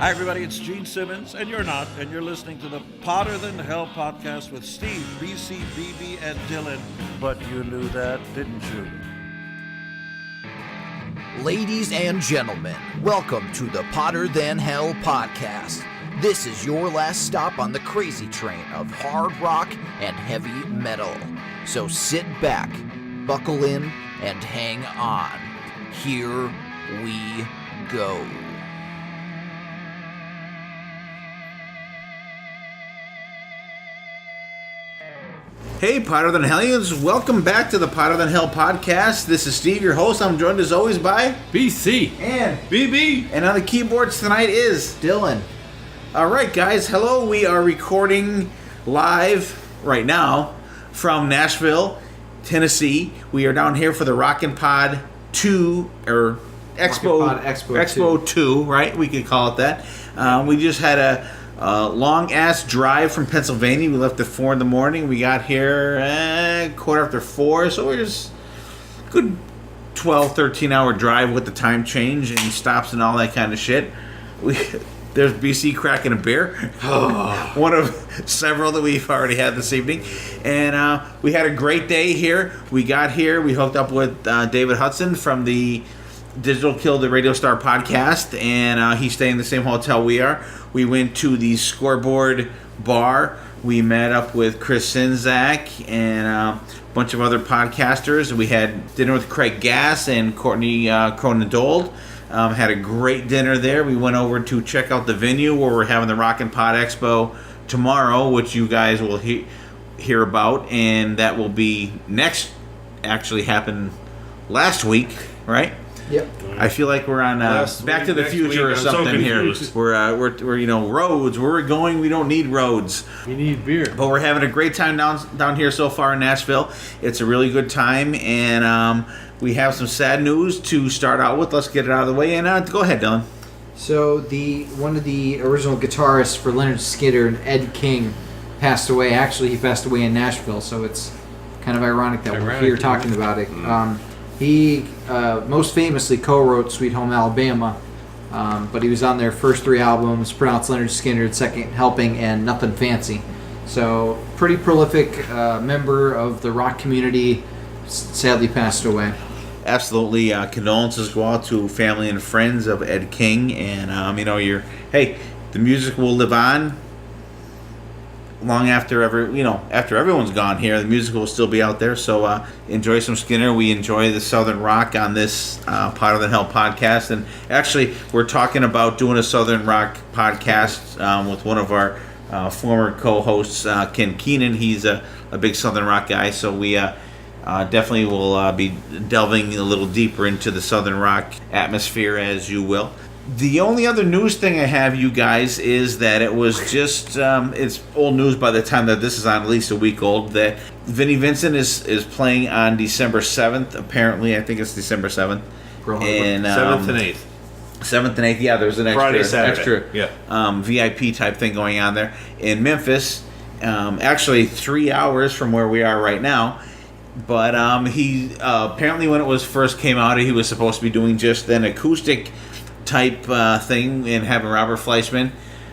Hi, everybody. It's Gene Simmons, and you're not, and you're listening to the Potter Than Hell podcast with Steve, BC, BB, and Dylan. But you knew that, didn't you? Ladies and gentlemen, welcome to the Potter Than Hell podcast. This is your last stop on the crazy train of hard rock and heavy metal. So sit back, buckle in, and hang on. Here we go. Hey, Potter Than Hellions, welcome back to the Potter Than Hell podcast. This is Steve, your host. I'm joined as always by BC and BB. And on the keyboards tonight is Dylan. All right, guys. Hello. We are recording live right now from Nashville, Tennessee. We are down here for the Rock N Pod 2 or Expo Expo 2, right? We could call it that. We just had a long-ass drive from Pennsylvania. We left at 4 in the morning. We got here quarter after 4, so we're just good 12, 13-hour drive with the time change and stops and all that kind of shit. There's BC cracking a beer, one of several that we've already had this evening. And we had a great day here. We got here. We hooked up with David Hudson from the Digital Kill the Radio Star podcast, and he's staying in the same hotel we are. We went to the Scoreboard Bar. We met up with Chris Sinzak and a bunch of other podcasters. We had dinner with Craig Gass and Courtney Cronin-Dold. Had a great dinner there. We went over to check out the venue where we're having the Rock N Pod Expo tomorrow, which you guys will hear about, and that will be actually happened last week, right? Yep. I feel like we're on Back to the Future or something here. We're roads. Where we're going, we don't need roads. We need beer. But we're having a great time down here so far in Nashville. It's a really good time, and we have some sad news to start out with. Let's get it out of the way, and go ahead, Dylan. So one of the original guitarists for Leonard Skinner and Ed King passed away. Actually, he passed away in Nashville, so it's kind of ironic that we're here talking about it. He most famously co-wrote Sweet Home Alabama, but he was on their first 3 albums, pronounced Leonard Skinner, Second Helping, and Nothing Fancy. So pretty prolific member of the rock community, sadly passed away. Absolutely, condolences go out to family and friends of Ed King, and the music will live on long after after everyone's gone here. The music will still be out there, so enjoy some Skinner. We enjoy the Southern rock on this Potter Than Hell podcast, and actually we're talking about doing a Southern rock podcast with one of our former co-hosts, Ken Keenan. He's a big Southern rock guy, so we definitely will be delving a little deeper into the Southern rock atmosphere, as you will. The only other news thing I have, you guys, is that it was just, it's old news by the time that this is on, at least a week old, that Vinnie Vincent is playing on December 7th, apparently. I think it's December 7th. And, 7th and 8th. 7th and 8th, yeah, there's an extra VIP type thing going on there. In Memphis, actually 3 hours from where we are right now. But he, apparently when it was first came out, he was supposed to be doing just an acoustic type thing and having Robert Fleischman,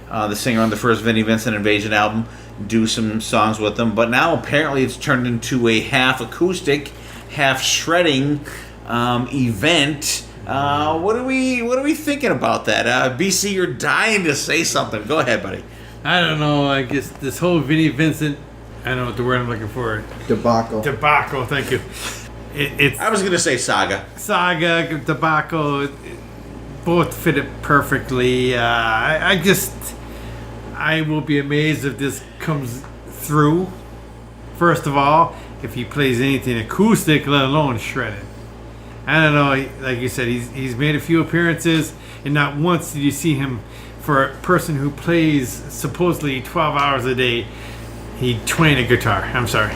the singer on the first Vinnie Vincent Invasion album, do some songs with them. But now apparently it's turned into a half acoustic, half shredding event. What are we thinking about that? BC, you're dying to say something. Go ahead, buddy. I don't know. I guess this whole Vinnie Vincent, I don't know what the word I'm looking for. Debacle. Thank you. It's I was going to say saga. Debacle. Both fit it perfectly. I will be amazed if this comes through. First of all, if he plays anything acoustic, let alone shredded. I don't know. Like you said, he's made a few appearances, and not once did you see him. For a person who plays supposedly 12 hours a day, he twanged a guitar. I'm sorry.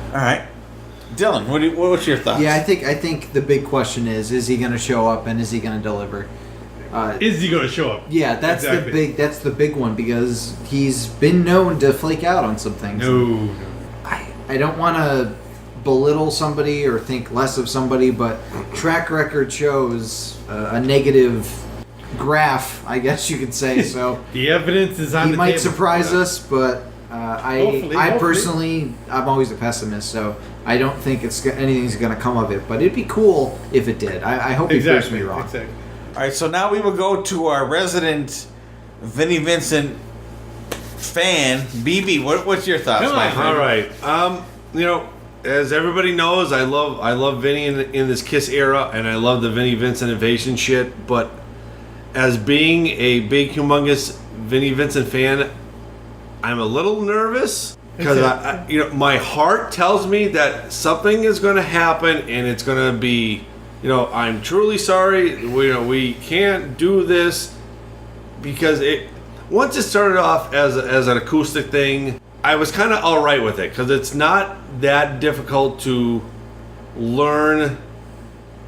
All right, Dylan, what's your thoughts? Yeah, I think the big question is he going to show up and is he going to deliver? Is he going to show up? Yeah, that's the big one, because he's been known to flake out on some things. No. I don't want to belittle somebody or think less of somebody, but track record shows a negative graph, I guess you could say. So The evidence is on he the might table. surprise us, but Hopefully. personally, I'm always a pessimist, so I don't think anything's going to come of it. But it'd be cool if it did. I hope he proves me wrong. Exactly. All right, so now we will go to our resident Vinnie Vincent fan, BB. What's your thoughts, my friend? All right. As everybody knows, I love Vinny in this Kiss era, and I love the Vinnie Vincent Invasion shit. But as being a big, humongous Vinnie Vincent fan, I'm a little nervous because my heart tells me that something is going to happen, and it's going to be, I'm truly sorry. We can't do this because once it started off as an acoustic thing, I was kind of all right with it because it's not that difficult to learn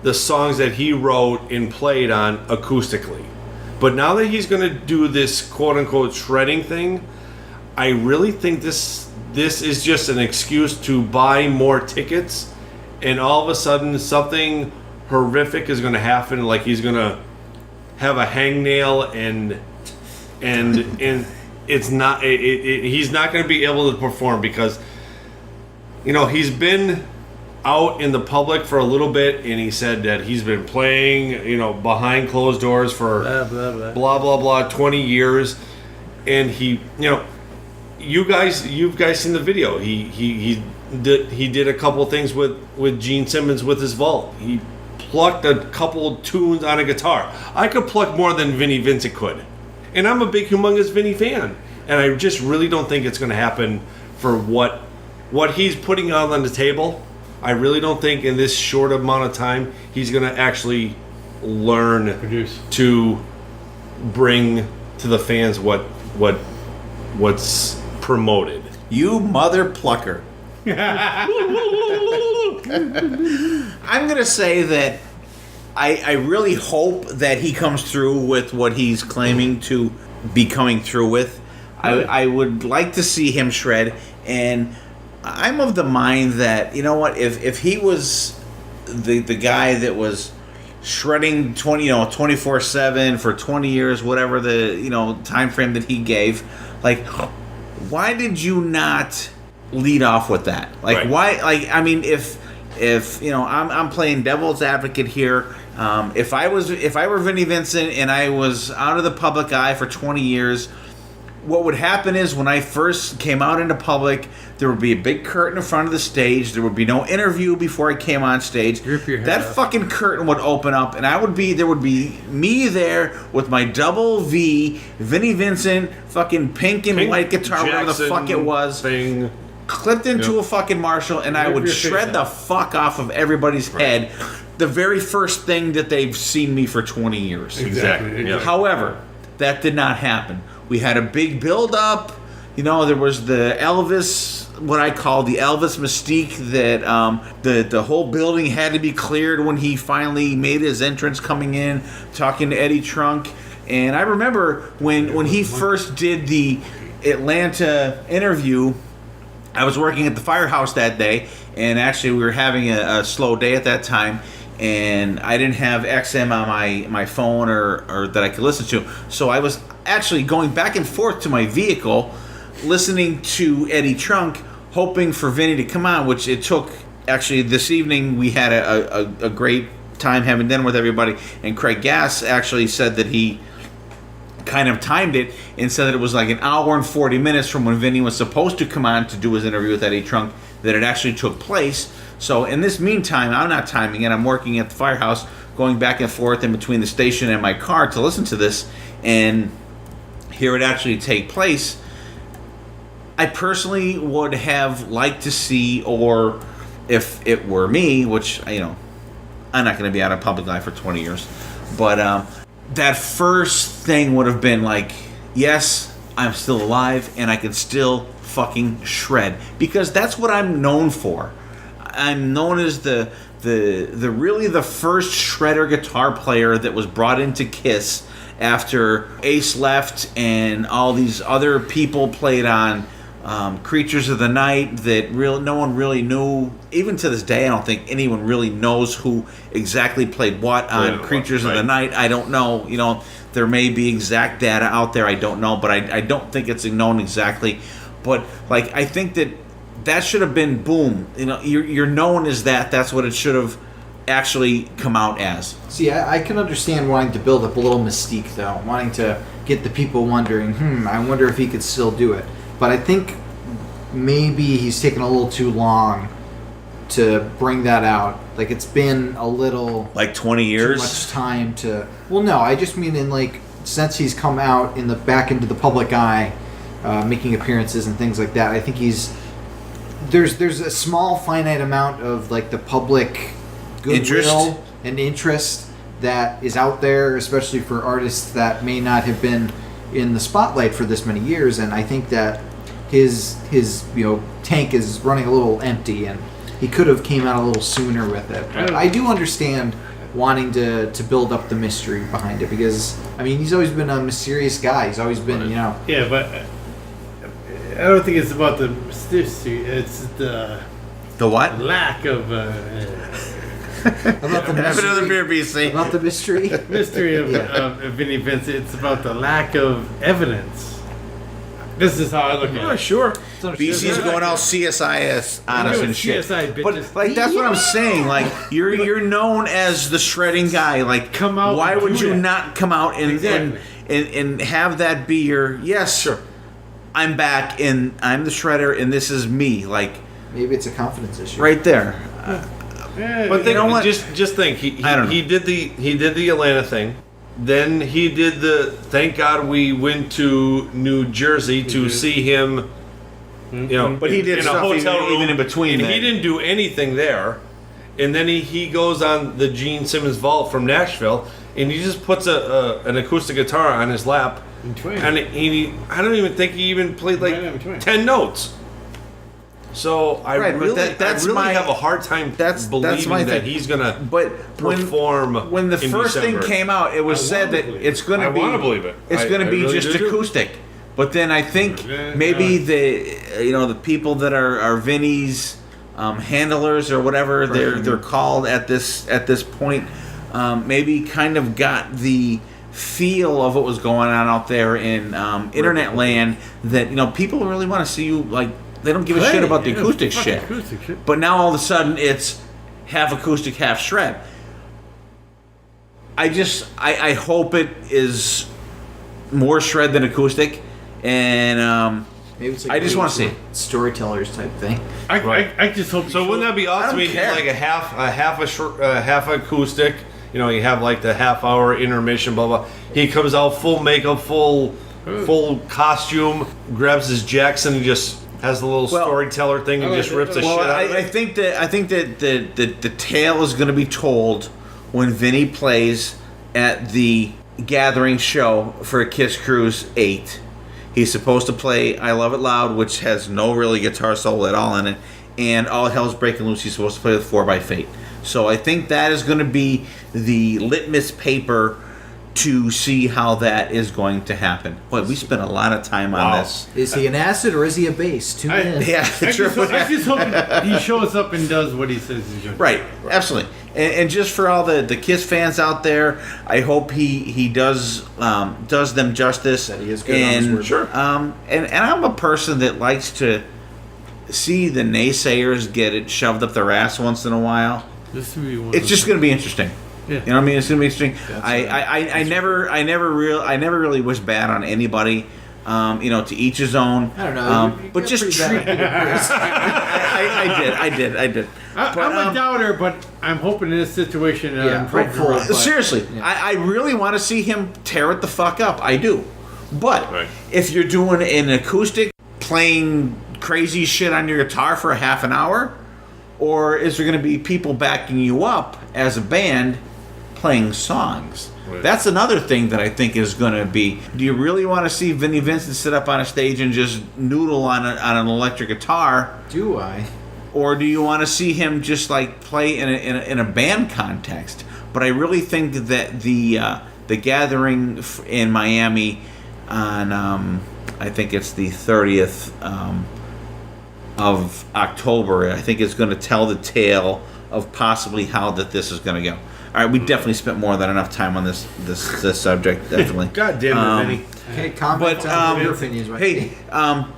the songs that he wrote and played on acoustically. But now that he's going to do this quote-unquote shredding thing, I really think this is just an excuse to buy more tickets, and all of a sudden something horrific is going to happen, like he's going to have a hangnail and it's not he's not going to be able to perform because he's been out in the public for a little bit, and he said that he's been playing behind closed doors for blah blah blah 20 years, and you've guys seen the video. He did a couple things with Gene Simmons with his vault. He plucked a couple tunes on a guitar. I could pluck more than Vinnie Vincent could. And I'm a big, humongous Vinny fan. And I just really don't think it's going to happen for what he's putting out on the table. I really don't think in this short amount of time he's going to actually learn to bring to the fans what's promoted. You mother plucker. I'm going to say that I really hope that he comes through with what he's claiming to be coming through with. I would like to see him shred, and I'm of the mind that, if he was the guy that was shredding 24/7 for 20 years, whatever the time frame that he gave, like, why did you not lead off with that? Like, right. Why? Like, I mean, if I'm playing devil's advocate here. If I were Vinnie Vincent and I was out of the public eye for 20 years, what would happen is when I first came out into public, there would be a big curtain in front of the stage. There would be no interview before I came on stage. That fucking curtain would open up, and there would be me there with my double V, Vinnie Vincent, fucking pink and white guitar, whatever the fuck it was. Thing. Clipped into a fucking Marshall, and I would shred the fuck off of everybody's head. The very first thing that they've seen me for 20 years. Exactly. Yeah. However, that did not happen. We had a big build-up. There was the Elvis, what I call the Elvis mystique, that the whole building had to be cleared when he finally made his entrance coming in, talking to Eddie Trunk. And I remember when he first did the Atlanta interview, I was working at the firehouse that day, and actually we were having a slow day at that time, and I didn't have XM on my phone or that I could listen to. So I was actually going back and forth to my vehicle, listening to Eddie Trunk, hoping for Vinny to come on, which it took. Actually, this evening we had a great time having dinner with everybody, and Craig Gass actually said that he kind of timed it and said that it was like an hour and 40 minutes from when Vinny was supposed to come on to do his interview with Eddie Trunk that it actually took place. So in this meantime, I'm not timing it. I'm working at the firehouse, going back and forth in between the station and my car to listen to this and hear it actually take place. I personally would have liked to see, or if it were me, which, I'm not going to be out of public life for 20 years, but that first thing would have been like, yes, I'm still alive and I can still fucking shred, because that's what I'm known for. I'm known as the really the first shredder guitar player that was brought into Kiss after Ace left and all these other people played on Creatures of the Night that no one really knew. Even to this day, I don't think anyone really knows who exactly played what on Creatures of the Night. I don't know. There may be exact data out there. I don't know, but I don't think it's known exactly. But I think that should have been boom. You're known as that. That's what it should have actually come out as. See, I can understand wanting to build up a little mystique, though, wanting to get the people wondering, I wonder if he could still do it. But I think maybe he's taken a little too long to bring that out. It's been a little 20 years. Too much time to. Well, no, I just mean in since he's come out back into the public eye, making appearances and things like that. I think there's a small finite amount of the public goodwill and interest that is out there, especially for artists that may not have been in the spotlight for this many years. And I think that his tank is running a little empty, and he could have came out a little sooner with it. But I do understand wanting to build up the mystery behind it, because he's always been a mysterious guy. He's always been Yeah, but I don't think it's about the mystery. It's the what? lack of about the Have another mystery. beer, BC. About the mystery. mystery of Vinnie Vincent. It's about the lack of evidence. This is how I look at it. Sure. BC's going all CSIS on us and shit. CSI But bitches. that's what I'm saying. You're known as the shredding guy. Come out Why and would do you that. not come out Exactly. and have that be your Sure. I'm back and I'm the shredder and this is me. Maybe it's a confidence issue. Right there. Yeah, But You know what? just think, I don't know. he did the Atlanta thing. Then he did thank God we went to New Jersey to see him. But he did in a stuff hotel room, even in between and that. he didn't do anything there. And then he goes on the Gene Simmons vault from Nashville, and he just puts an acoustic guitar on his lap, And twang. and I don't even think he even played Right, in between. 10 notes. So I Right, but really, that's I really my- have a hard time that's believing my that thing. he's gonna But perform. when the in first December. thing came out, it was I said wanna that believe it's going to I be. wanna believe it. It's going to I be really just do too. acoustic. But then I think Yeah, maybe the people that are Vinny's handlers or whatever they're called at this point, maybe kind of got the feel of what was going on out there in internet land, that people really want to see you they don't give a shit about the acoustic shit. Acoustic shit. But now all of a sudden it's half acoustic, half shred. I hope it is more shred than acoustic, and Maybe it's I just wanna see it. storytellers type thing. I just hope. So wouldn't that be awesome? don't He care. did half acoustic. You have the half-hour intermission, blah blah. He comes out full makeup, full costume, grabs his Jackson, and just has the little storyteller thing, and just rips the shit out of I it. think that the tale is going to be told when Vinny plays at the Gathering show for Kiss Cruise 8. He's supposed to play I Love It Loud, which has no really guitar solo at all in it, and All Hell's Breaking Loose he's supposed to play with 4 by Fate. So I think that is going to be the litmus paper to see how that is going to happen. Boy, we spent a lot of time on this. Is he an acid or is he a bass? Tune in. Yeah, I true. just hope he shows up and does what he says he's going to. Right, absolutely. And just for all the Kiss fans out there, I hope he does them justice. That he is good on his word. Sure. And I'm a person that likes to see the naysayers get it shoved up their ass once in a while. This would be one It's just going to be interesting. Yeah. You know what I mean? It's going to be interesting. I never really wish bad on anybody. To each his own. I don't know. But got just pretty treat. bad. I did. I'm a doubter, but I'm hoping in this situation. Yeah, I'm right hopeful. for But- Seriously, yeah. I really want to see him tear it the fuck up. I do. But Right. if you're doing an acoustic, playing crazy shit on your guitar for a half an hour, or is there going to be people backing you up as a band playing songs? Right. That's another thing that I think is going to be. Do you really want to see Vinnie Vincent sit up on a stage and just noodle on an electric guitar? Do I? Or do you want to see him just play in a band context? But I really think that the Gathering in Miami on I think it's the 30th of October. I think it's going to tell the tale of possibly how this is going to go. All right, we definitely spent more than enough time on this subject. Definitely. God damn it, Vinny. Okay, comment on your opinions. Right? Hey,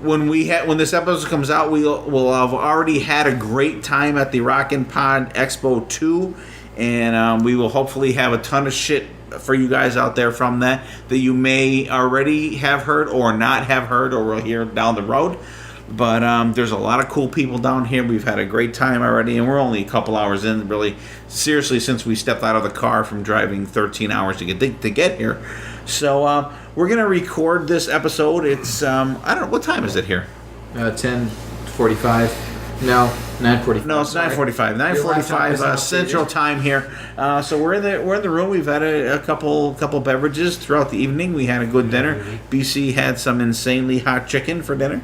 when this episode comes out, we'll have already had a great time at the Rock N Pod Expo 2, and we will hopefully have a ton of shit for you guys out there from that you may already have heard or not have heard or will hear down the road. But there's a lot of cool people down here. We've had a great time already, and we're only a couple hours in, really, seriously, since we stepped out of the car from driving 13 hours to get here. So we're going to record this episode. It's, I don't know, what time is it here? 10:45. No, 9:45. No, it's 9:45. 9:45 Central Time here. So we're in the room. We've had a couple beverages throughout the evening. We had a good dinner. BC had some insanely hot chicken for dinner.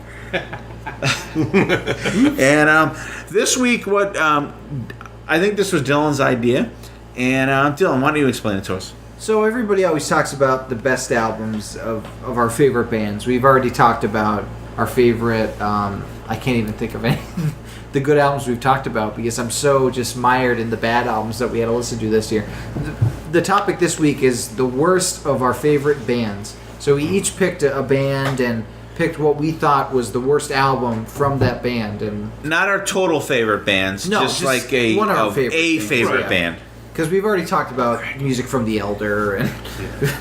And this week, what I think this was Dylan's idea. And Dylan, why don't you explain it to us? So everybody always talks about the best albums of our favorite bands. We've already talked about our favorite. I can't even think of any. The good albums we've talked about because I'm so just mired in the bad albums that we had to listen to this year. The topic this week is the worst of our favorite bands. So we each picked a band and picked what we thought was the worst album from that band, and not our total favorite bands, no, just like a one of our favorite band. Because we've already talked about music from The Elder and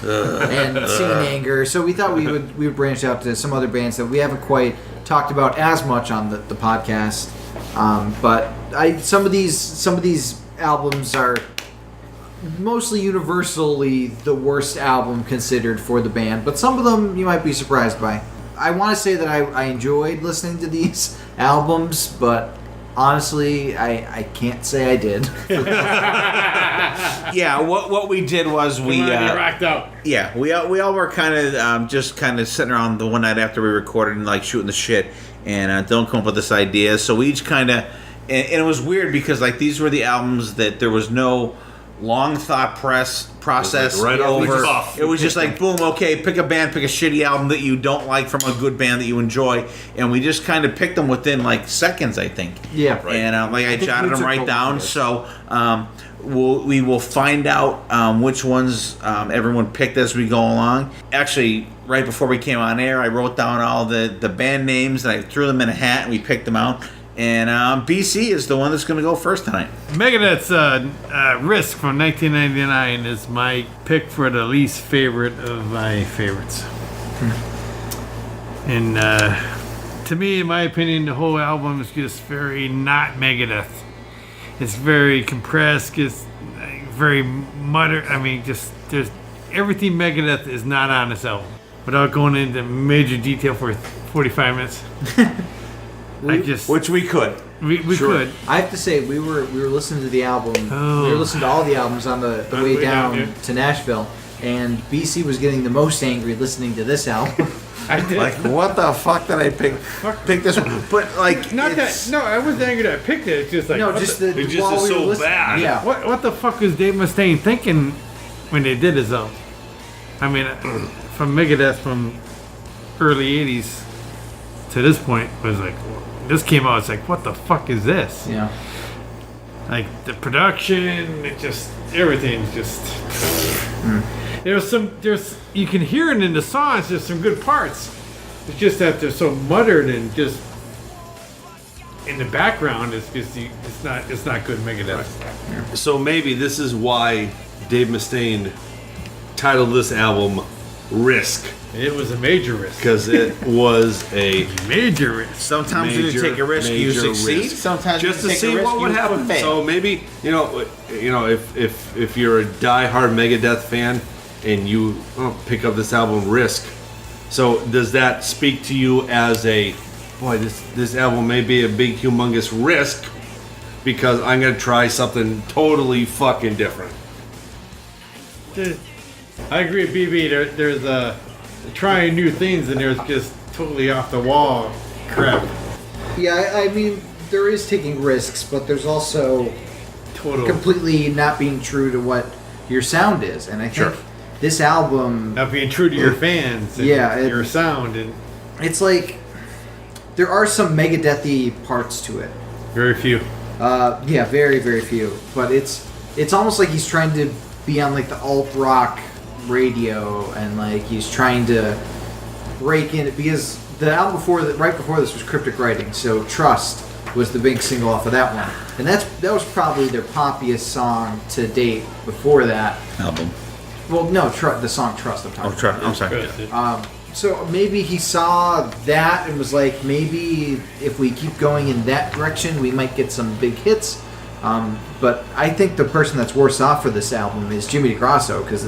and Singing Anger, so we thought we would branch out to some other bands that we haven't quite talked about as much on the podcast. But some of these albums are mostly universally the worst album considered for the band, but some of them you might be surprised by. I want to say that I enjoyed listening to these albums, but honestly, I can't say I did. Yeah, what we did was we rocked out. Yeah, we all were kind of just kind of sitting around the one night after we recorded and like shooting the shit, and don't come up with this idea. So we each kind of, and it was weird because like these were the albums that there was no long thought process right off the cuff. It was just like boom, okay, pick a band, pick a shitty album that you don't like from a good band that you enjoy, and we just kind of picked them within like seconds, I think. Yeah, right. And I jotted them right down. So we will find out which ones everyone picked as we go along. Actually, right before we came on air, I wrote down all the band names and I threw them in a hat and we picked them out. And BC is the one that's going to go first tonight. Megadeth's Risk from 1999 is my pick for the least favorite of my favorites. And to me, in my opinion, the whole album is just very not Megadeth. It's very compressed. It's very muttered. I mean, just there's everything Megadeth is not on this album. Without going into major detail for 45 minutes. Which we could. We could. I have to say, we were listening to the album. Oh. We were listening to all the albums on the way down to Nashville, and BC was getting the most angry listening to this album. I did. Like, what the fuck did I pick this one? But like, Not that. No, I wasn't angry that I picked it. It's just like No, just the It just while is we were so listening- bad. Yeah. what the fuck was Dave Mustaine thinking when they did his album? I mean, from Megadeth from early '80s to this point was like. This came out, it's like, what the fuck is this? Yeah. Like, the production, it just, everything's just... There's you can hear it in the songs, there's some good parts. It's just that they're so muttered and just, in the background, it's not good Megadeth. So maybe this is why Dave Mustaine titled this album Risk. It was a major risk. Because it was a Major risk. sometimes when you take a risk, you major succeed. risk. Sometimes just to when you take see a risk, what would you happen. fail. So maybe if you're a diehard Megadeth fan and you pick up this album Risk, so does that speak to you as a boy? This album may be a big, humongous risk because I'm gonna try something totally fucking different. I agree with BB. There's trying new things and there's just totally off the wall crap. Yeah, I mean, there is taking risks, but there's also Total. completely not being true to what your sound is. And I think this album, Not being true to your fans. And your sound and it's like there are some Megadeth-y parts to it. very few. Yeah, very, very few. But it's almost like he's trying to be on like the alt rock radio, and like he's trying to break in, because the album right before this was Cryptic Writing, so Trust was the big single off of that one, and that was probably their poppiest song to date. Before that album. Well, no, the song Trust. I'm talking about. I'm sorry. So maybe he saw that and was like, maybe if we keep going in that direction, we might get some big hits. But I think the person that's worse off for this album is Jimmy DeGrasso, because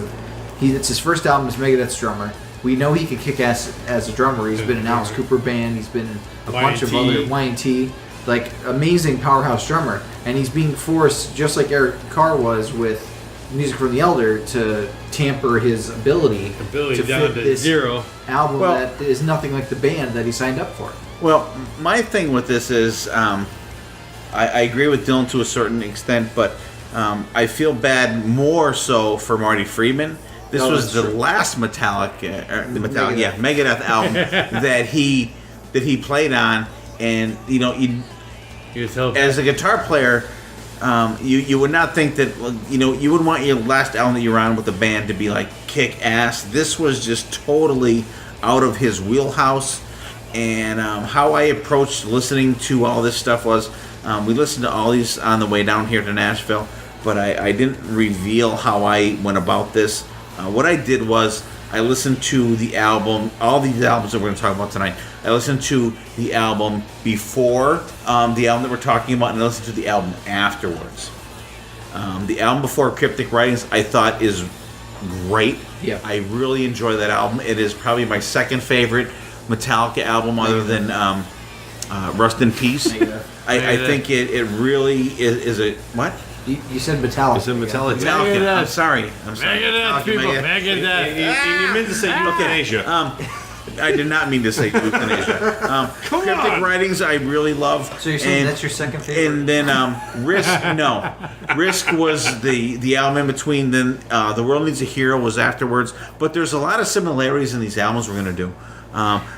it's his first album as Megadeth's drummer. We know he can kick ass as a drummer. He's been in Alice Cooper Band. He's been in a bunch of other Y&T, like amazing powerhouse drummer. And he's being forced, just like Eric Carr was with Music from the Elder, to tamper his ability to down fit to this zero album that is nothing like the band that he signed up for. Well, my thing with this is, I agree with Dylan to a certain extent, but I feel bad more so for Marty Friedman. This was the last Megadeth album that he played on, and you know, as a guitar player, you would not think that, you know, you would want your last album that you're on with the band to be like kick ass. This was just totally out of his wheelhouse. And how I approached listening to all this stuff was, we listened to all these on the way down here to Nashville, but I didn't reveal how I went about this. What I did was I listened to the album, all these albums that we're going to talk about tonight. I listened to the album before the album that we're talking about, and I listened to the album afterwards. The album before Cryptic Writings I thought is great. Yeah. I really enjoy that album. It is probably my second favorite Metallica album other than Rust in Peace. I think it really is a... What? You said Metallica. You said Metallica. Metallica. I'm sorry. Megadeth, people. Megadeth. You meant to say euthanasia. I did not mean to say euthanasia. Cryptic Writings I really love. So you're saying that's your second favorite? And then Risk, no. Risk was the album in between. Then The World Needs a Hero was afterwards. But there's a lot of similarities in these albums we're going to do.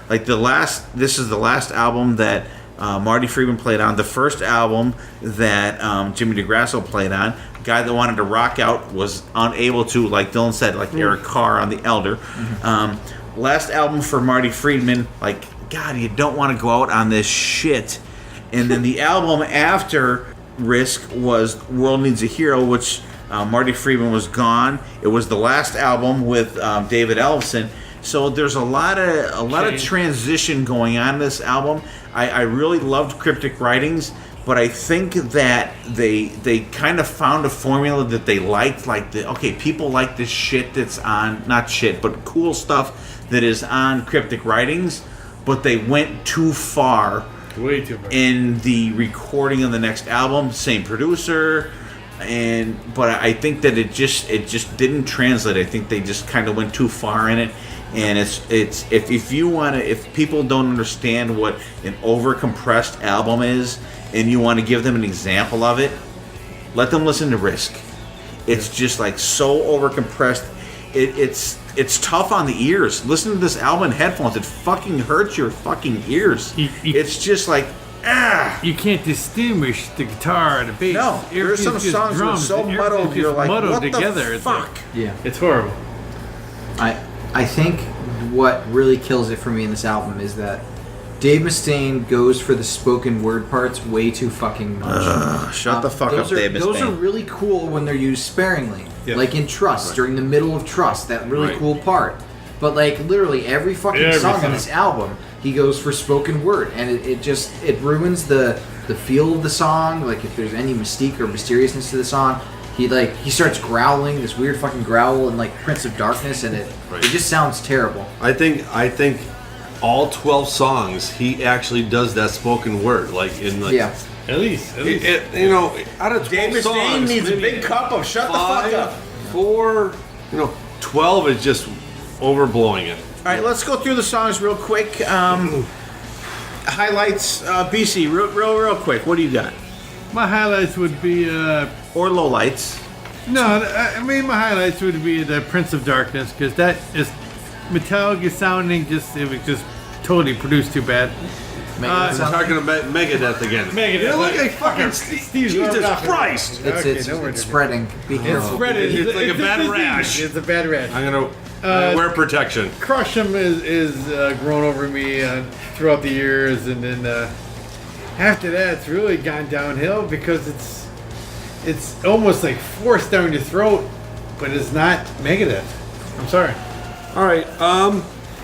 Like this is the last album that Marty Friedman played on. The first album that Jimmy DeGrasso played on. Guy that wanted to rock out was unable to, like Dylan said, like Eric Carr on The Elder. Last album for Marty Friedman, like, God, you don't want to go out on this shit. And then the album after Risk was World Needs a Hero, which Marty Friedman was gone. It was the last album with David Ellefson. So there's a lot of transition going on in this album. I really loved Cryptic Writings, but I think that they kind of found a formula that they liked. Like, people like this shit that's on, not shit, but cool stuff that is on Cryptic Writings, but they went too far. Way too far. In the recording of the next album. Same producer. But I think that it just didn't translate. I think they just kind of went too far in it. And if people don't understand what an overcompressed album is, and you want to give them an example of it, let them listen to Risk. It's just like so overcompressed. It's tough on the ears. Listen to this album in headphones. It fucking hurts your fucking ears. It's just like, you can't distinguish the guitar and the bass. No, there's some songs that are so muddled. You're like, what together. The fuck? It's horrible. I think what really kills it for me in this album is that Dave Mustaine goes for the spoken word parts way too fucking much. Shut the fuck up, Dave Mustaine. Those are really cool when they're used sparingly. Yep. Like in Trust, during the middle of Trust, that really cool part. But like literally every fucking song on this album, he goes for spoken word, and it ruins the feel of the song. Like if there's any mystique or mysteriousness to the song, he starts growling, this weird fucking growl in like Prince of Darkness, and it just sounds terrible. I think all 12 songs he actually does that spoken word, like in like at least. You know, out of 12 Dave Mustaine songs, needs a big cup of shut the fuck up. 4, 12 is just overblowing it. All right, let's go through the songs real quick. Highlights, BC, real quick. What do you got? My highlights would be or lowlights. No, I mean my highlights would be the Prince of Darkness because that is Metallica sounding. It was just totally produced too bad. I'm talking about Megadeth again. Megadeth. You look like fucking Steve. Jesus Christ! It's spreading. Be careful. It's like a bad rash. It's a bad rash. I'm gonna wear protection. Crush 'Em is grown over me throughout the years, and then after that, it's really gone downhill because it's almost like forced down your throat, but it's not Megadeth. I'm sorry. All right.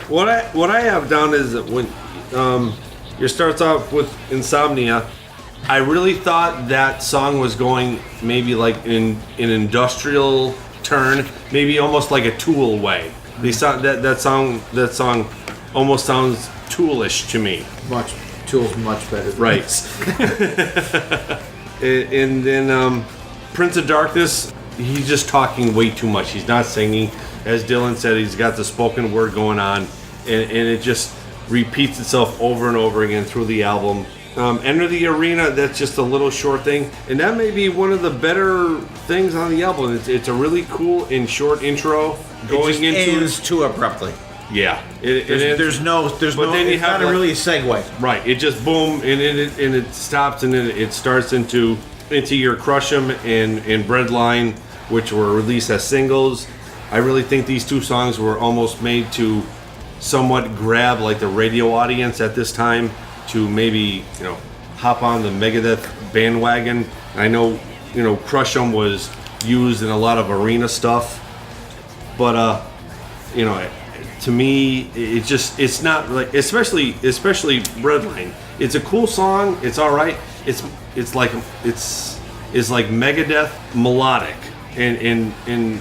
What I have down is that when it starts off with Insomnia, I really thought that song was going maybe like in an industrial turn, maybe almost like a Tool way. They sound that song almost sounds Toolish to me. Tool's much better than Right. this. And then Prince of Darkness, he's just talking way too much. He's not singing. As Dylan said, he's got the spoken word going on, and it just repeats itself over and over again through the album. Enter the Arena, that's just a little short thing, and that may be one of the better things on the album. It's a really cool and short intro going it into ends too abruptly. Yeah, There's no. But then you it's have not like- really a segue. Right, it just boom, and it stops, and then it starts into your Crush 'Em and Breadline, which were released as singles. I really think these two songs were almost made to somewhat grab like the radio audience at this time to maybe hop on the Megadeth bandwagon. I know Crush 'Em was used in a lot of arena stuff, but to me it's not like especially Breadline. It's a cool song. It's all right. It's like Megadeth melodic. And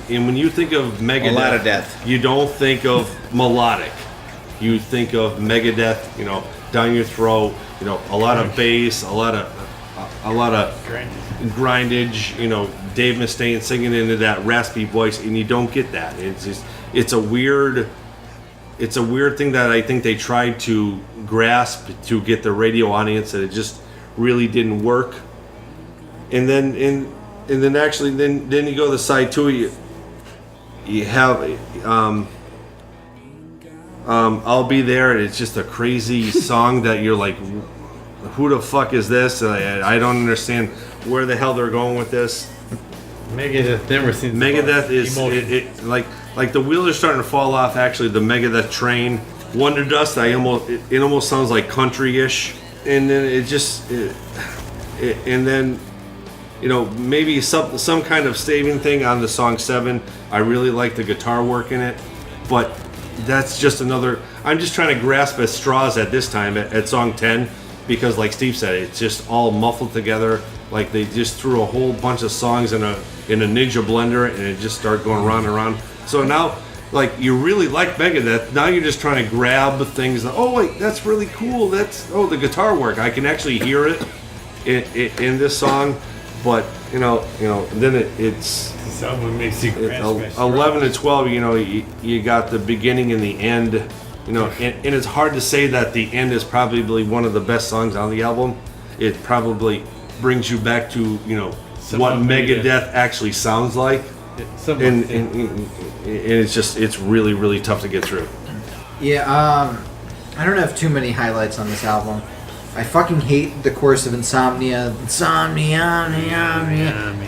when you think of Megadeth, you don't think of melodic. You think of Megadeth, down your throat, a lot of bass, a lot of grindage, Dave Mustaine singing into that raspy voice, and you don't get that. It's a weird thing that I think they tried to grasp to get the radio audience, that it just really didn't work. And then then you go to side two. You have I'll Be There, and it's just a crazy song that you're like, who the fuck is this? I don't understand where the hell they're going with this. Megadeth never seen. Megadeth is like the wheels are starting to fall off. Actually, the Megadeth train. Wonder Dust. It almost sounds like country-ish, and then and then maybe some kind of saving thing on the song 7. I really like the guitar work in it, but that's just another. I'm just trying to grasp at straws at this time at song 10, because like Steve said, it's just all muffled together. Like they just threw a whole bunch of songs in a Ninja blender, and it just started going around and around. So now, like, you really like Megadeth. Now you're just trying to grab things. Oh wait, that's really cool. The guitar work. I can actually hear it in this song. But then it's Someone makes you grasp 11 and 12. You got the beginning and the end. And it's hard to say that the end is probably one of the best songs on the album. It probably brings you back to what Megadeth actually sounds like, and it's really, really tough to get through. Yeah, I don't have too many highlights on this album. I fucking hate the chorus of Insomnia.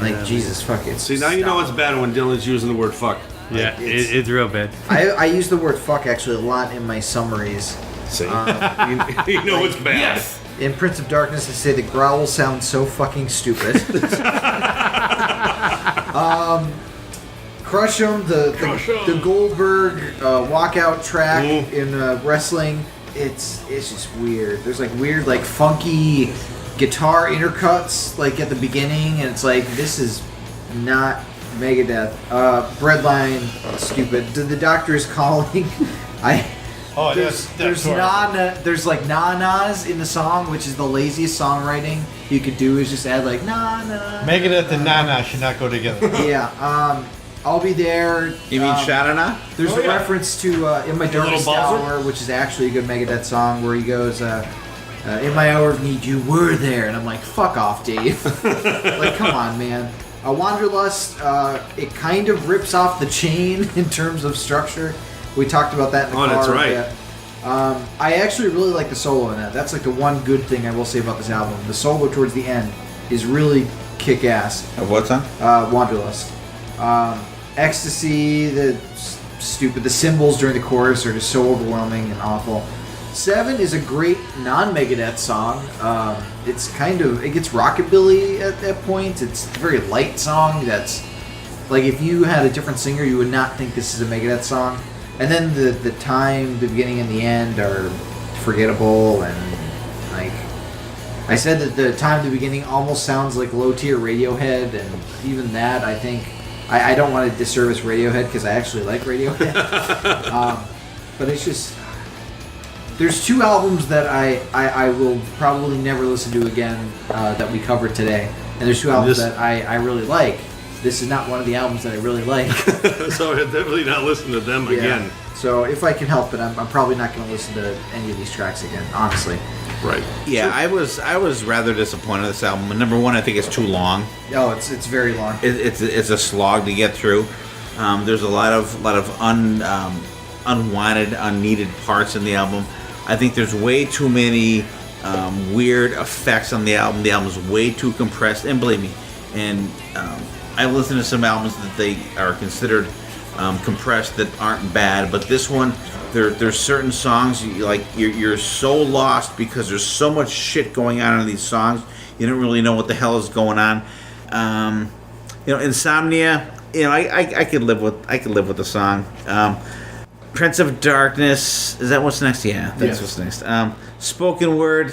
Like, Jesus, fuck it. See, now you know it's bad when Dylan's using the word fuck. Yeah, it's real bad. I use the word fuck actually a lot in my summaries. See, you know it's bad. Yes. In Prince of Darkness, I say the growl sounds so fucking stupid. Crush 'Em, the Goldberg walkout track in wrestling. It's just weird. There's like weird, like funky guitar intercuts like at the beginning, and it's like, this is not Megadeth. Breadline, stupid. The Doctor Is Calling. There's like na-nas in the song, which is the laziest songwriting you could do, is just add like na-na. Megadeth and Nana should not go together. Yeah. I'll Be There. You mean Sha-na-na? There's a reference to In My Darkest Little Balzer? Hour, which is actually a good Megadeth song, where he goes, in my hour of need, you were there. And I'm like, fuck off, Dave. Like, come on, man. Wanderlust, it kind of rips off the chain in terms of structure. We talked about that in the car. That's right. I actually really like the solo in that. That's like the one good thing I will say about this album. The solo towards the end is really kick-ass. Of what song? Wanderlust. Ecstasy, the cymbals during the chorus are just so overwhelming and awful. 7 is a great non-Megadeth song. It gets rockabilly at that point. It's a very light song that's, like, if you had a different singer, you would not think this is a Megadeth song. And then the time, the beginning and the end are forgettable, and, like, I said that the time, the beginning almost sounds like low-tier Radiohead, and even that, I think, I don't want to disservice Radiohead because I actually like Radiohead. But it's just... There's 2 albums that I will probably never listen to again that we covered today. And there's 2 albums that I really like. This is not one of the albums that I really like. So I'll definitely not listen to them again. So if I can help it, I'm probably not going to listen to any of these tracks again, honestly. Right. Yeah, I was rather disappointed with this album. Number one, I think it's too long. Oh, it's very long. It's a slog to get through. There's a lot of unwanted, unneeded parts in the album. I think there's way too many weird effects on the album. The album's way too compressed, and believe me, and I listen to some albums that they are considered compressed that aren't bad, but this one, there's certain songs you're so lost because there's so much shit going on in these songs. You don't really know what the hell is going on. Insomnia. I could live with the song. Prince of Darkness, is that what's next? Yeah, that's what's next. Spoken Word,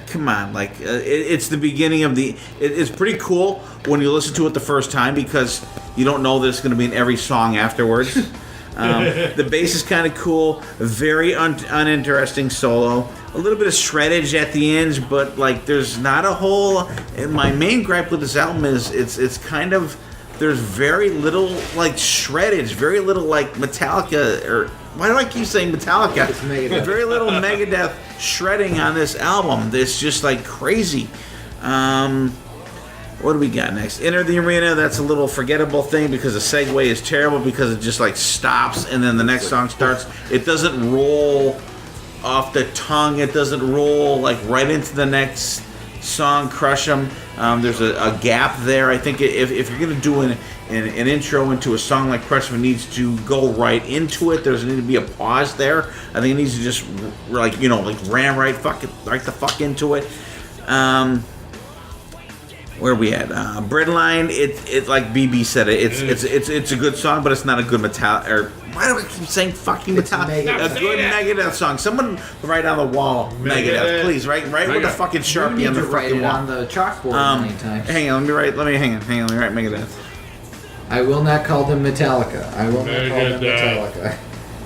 come on, it's the beginning of the. It's pretty cool when you listen to it the first time because you don't know that it's going to be in every song afterwards. The bass is kind of cool, very uninteresting solo, a little bit of shreddage at the end, but there's not a whole. And my main gripe with this album is it's kind of. There's very little shreddage, very little Metallica, or why do I keep saying Metallica? It's Megadeth. Very little Megadeth shredding on this album. It's just crazy. What do we got next? Enter the Arena. That's a little forgettable thing because the segue is terrible because it just stops and then the next song starts. It doesn't roll off the tongue. It doesn't roll right into the next song. Crush 'em. There's a gap there. I think if you're going to do an intro into a song like Crush 'em, it needs to go right into it. There's need to be a pause there. I think it needs to just ram right the fuck into it. Where are we at? Breadline. It like BB said it. It's a good song, but it's not a good Metallica. Or why do I keep saying fucking Metallica? A good Megadeth song. Someone write on the wall, Megadeth, please. Write with a fucking Sharpie on the fucking wall. On the chalkboard a million times. Hang on, let me write Megadeth. I will not call them Metallica. I will not call them Metallica.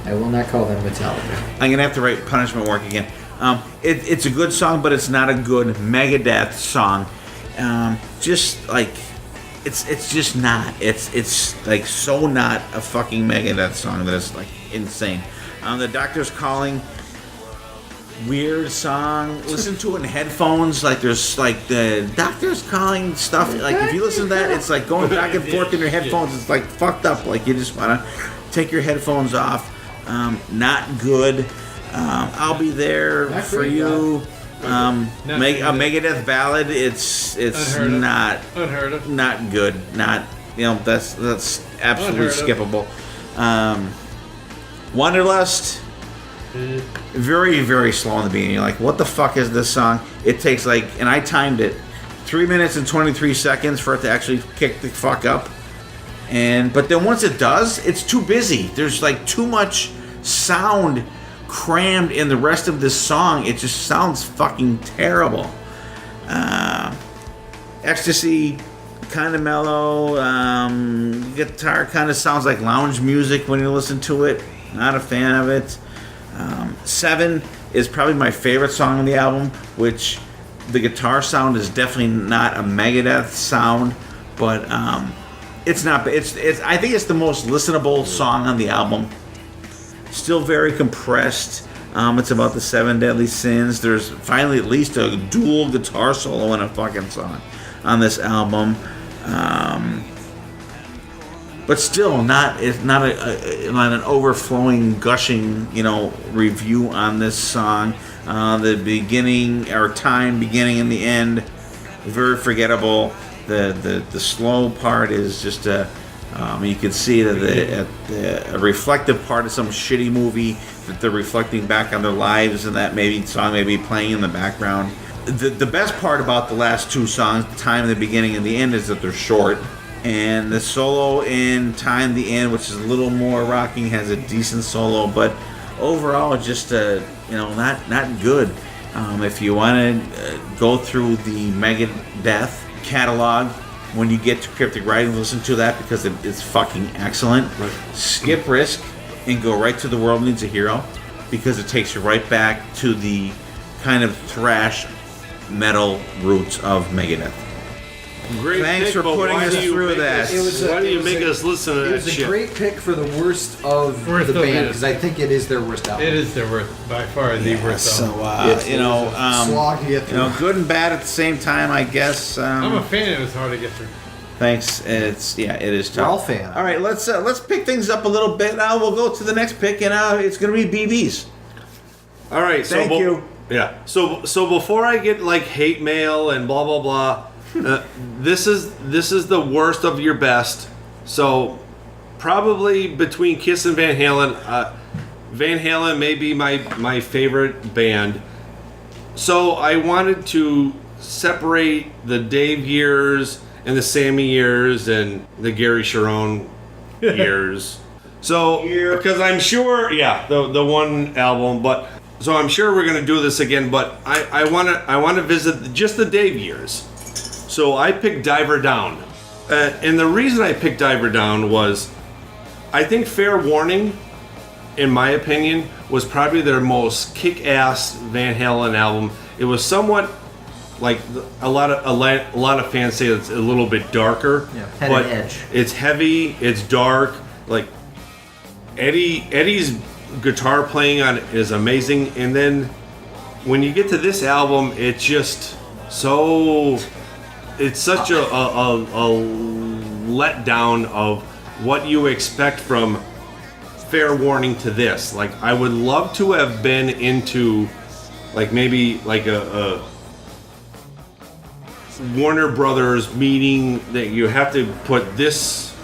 I will not call them Metallica. I'm gonna have to write Punishment Work again. It's a good song, but it's not a good Megadeth song. It's just not. It's so not a fucking Megadeth song that it's insane. The Doctor's Calling, weird song. Listen to it in headphones. There's the Doctor's Calling stuff. If you listen to that, it's going back and forth in your headphones. It's fucked up. You just wanna take your headphones off. Not good. I'll Be There for You. A Megadeth ballad. It's Unheard of. Not good. Not that's absolutely skippable. Wanderlust. Very, very slow in the beginning. You're what the fuck is this song? It takes and I timed it 3 minutes and 23 seconds for it to actually kick the fuck up. But then once it does, it's too busy. There's too much sound crammed in the rest of this song. It just sounds fucking terrible. Ecstasy, kind of mellow. Guitar kind of sounds like lounge music when you listen to it. Not a fan of it. 7 is probably my favorite song on the album, which the guitar sound is definitely not a Megadeth sound, but it's not. I think it's the most listenable song on the album. Still very compressed. It's about the 7 deadly sins. There's finally at least a dual guitar solo in a fucking song on this album. But still, it's not an overflowing, gushing, review on this song. The beginning and the end, very forgettable. The slow part is just you can see that the reflective part of some shitty movie that they're reflecting back on their lives, and that song may be playing in the background. The best part about the last two songs, Time, the beginning and the end, is that they're short. And the solo in Time, the End, which is a little more rocking, has a decent solo, but overall, just not good. If you want to go through the Megadeth catalog, when you get to Cryptic Writing, listen to that because it's fucking excellent. Right. Skip Risk and go right to The World Needs a Hero because it takes you right back to the kind of thrash metal roots of Megadeth. Great Thanks pick, for putting us through that. Why do you make us listen to that shit? It was a great pick for the worst of the band because I think it is their worst album. It is their worst, by far the worst album. Slog to get through. Good and bad at the same time, I guess. I'm a fan. It was hard to get through. Thanks. It is tough. We're all fans. All right, let's pick things up a little bit. Now we'll go to the next pick, and it's going to be BB's. All right. Thank you. Yeah. So before I get like hate mail and blah blah blah. This is the worst of your best. So probably between Kiss and Van Halen, Van Halen may be my favorite band. So I wanted to separate the Dave years and the Sammy years and the Gary Sharon years. So because I'm sure, the one album, but so I'm sure we're gonna do this again. But I wanna visit just the Dave years. So I picked Diver Down. And the reason I picked Diver Down was I think Fair Warning, in my opinion, was probably their most kick-ass Van Halen album. It was somewhat like a lot of fans say it's a little bit darker. Yeah, had but an edge. It's heavy, it's dark. Like Eddie's guitar playing on it is amazing. And then when you get to this album, it's just so... It's such a letdown of what you expect from Fair Warning to this. Like, I would love to have been into, like, maybe like a Warner Brothers meeting that you have to put this,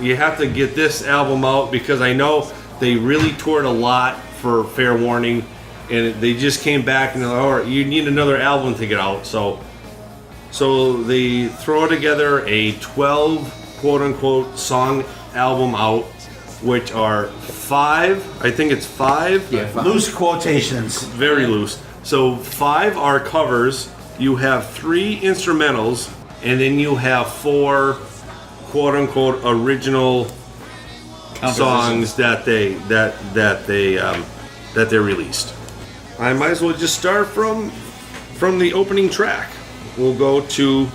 you have to get this album out because I know they really toured a lot for Fair Warning, and they just came back and they're like, all right, you need another album to get out, So they throw together a 12 quote-unquote song album out, which are 5, I think it's 5. Yeah, 5. Loose quotations. Very loose. So 5 are covers, you have 3 instrumentals, and then you have 4 quote-unquote original songs that they released. I might as well just start from the opening track. We'll go to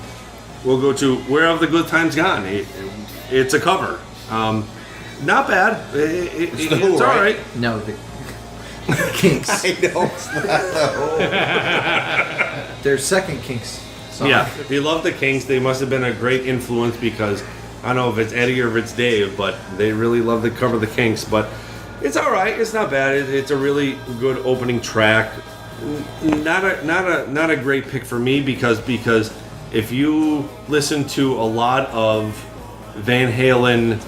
Where Have the Good Times Gone. It's a cover. Not bad. It's all right. No, the Kinks. I know it's not the Who. Their second Kinks song. Yeah, if you love the Kinks, they must have been a great influence because I don't know if it's Eddie or if it's Dave, but they really love to cover the Kinks. But it's all right. It's not bad. It's a really good opening track. Not a great pick for me because if you listen to a lot of Van Halen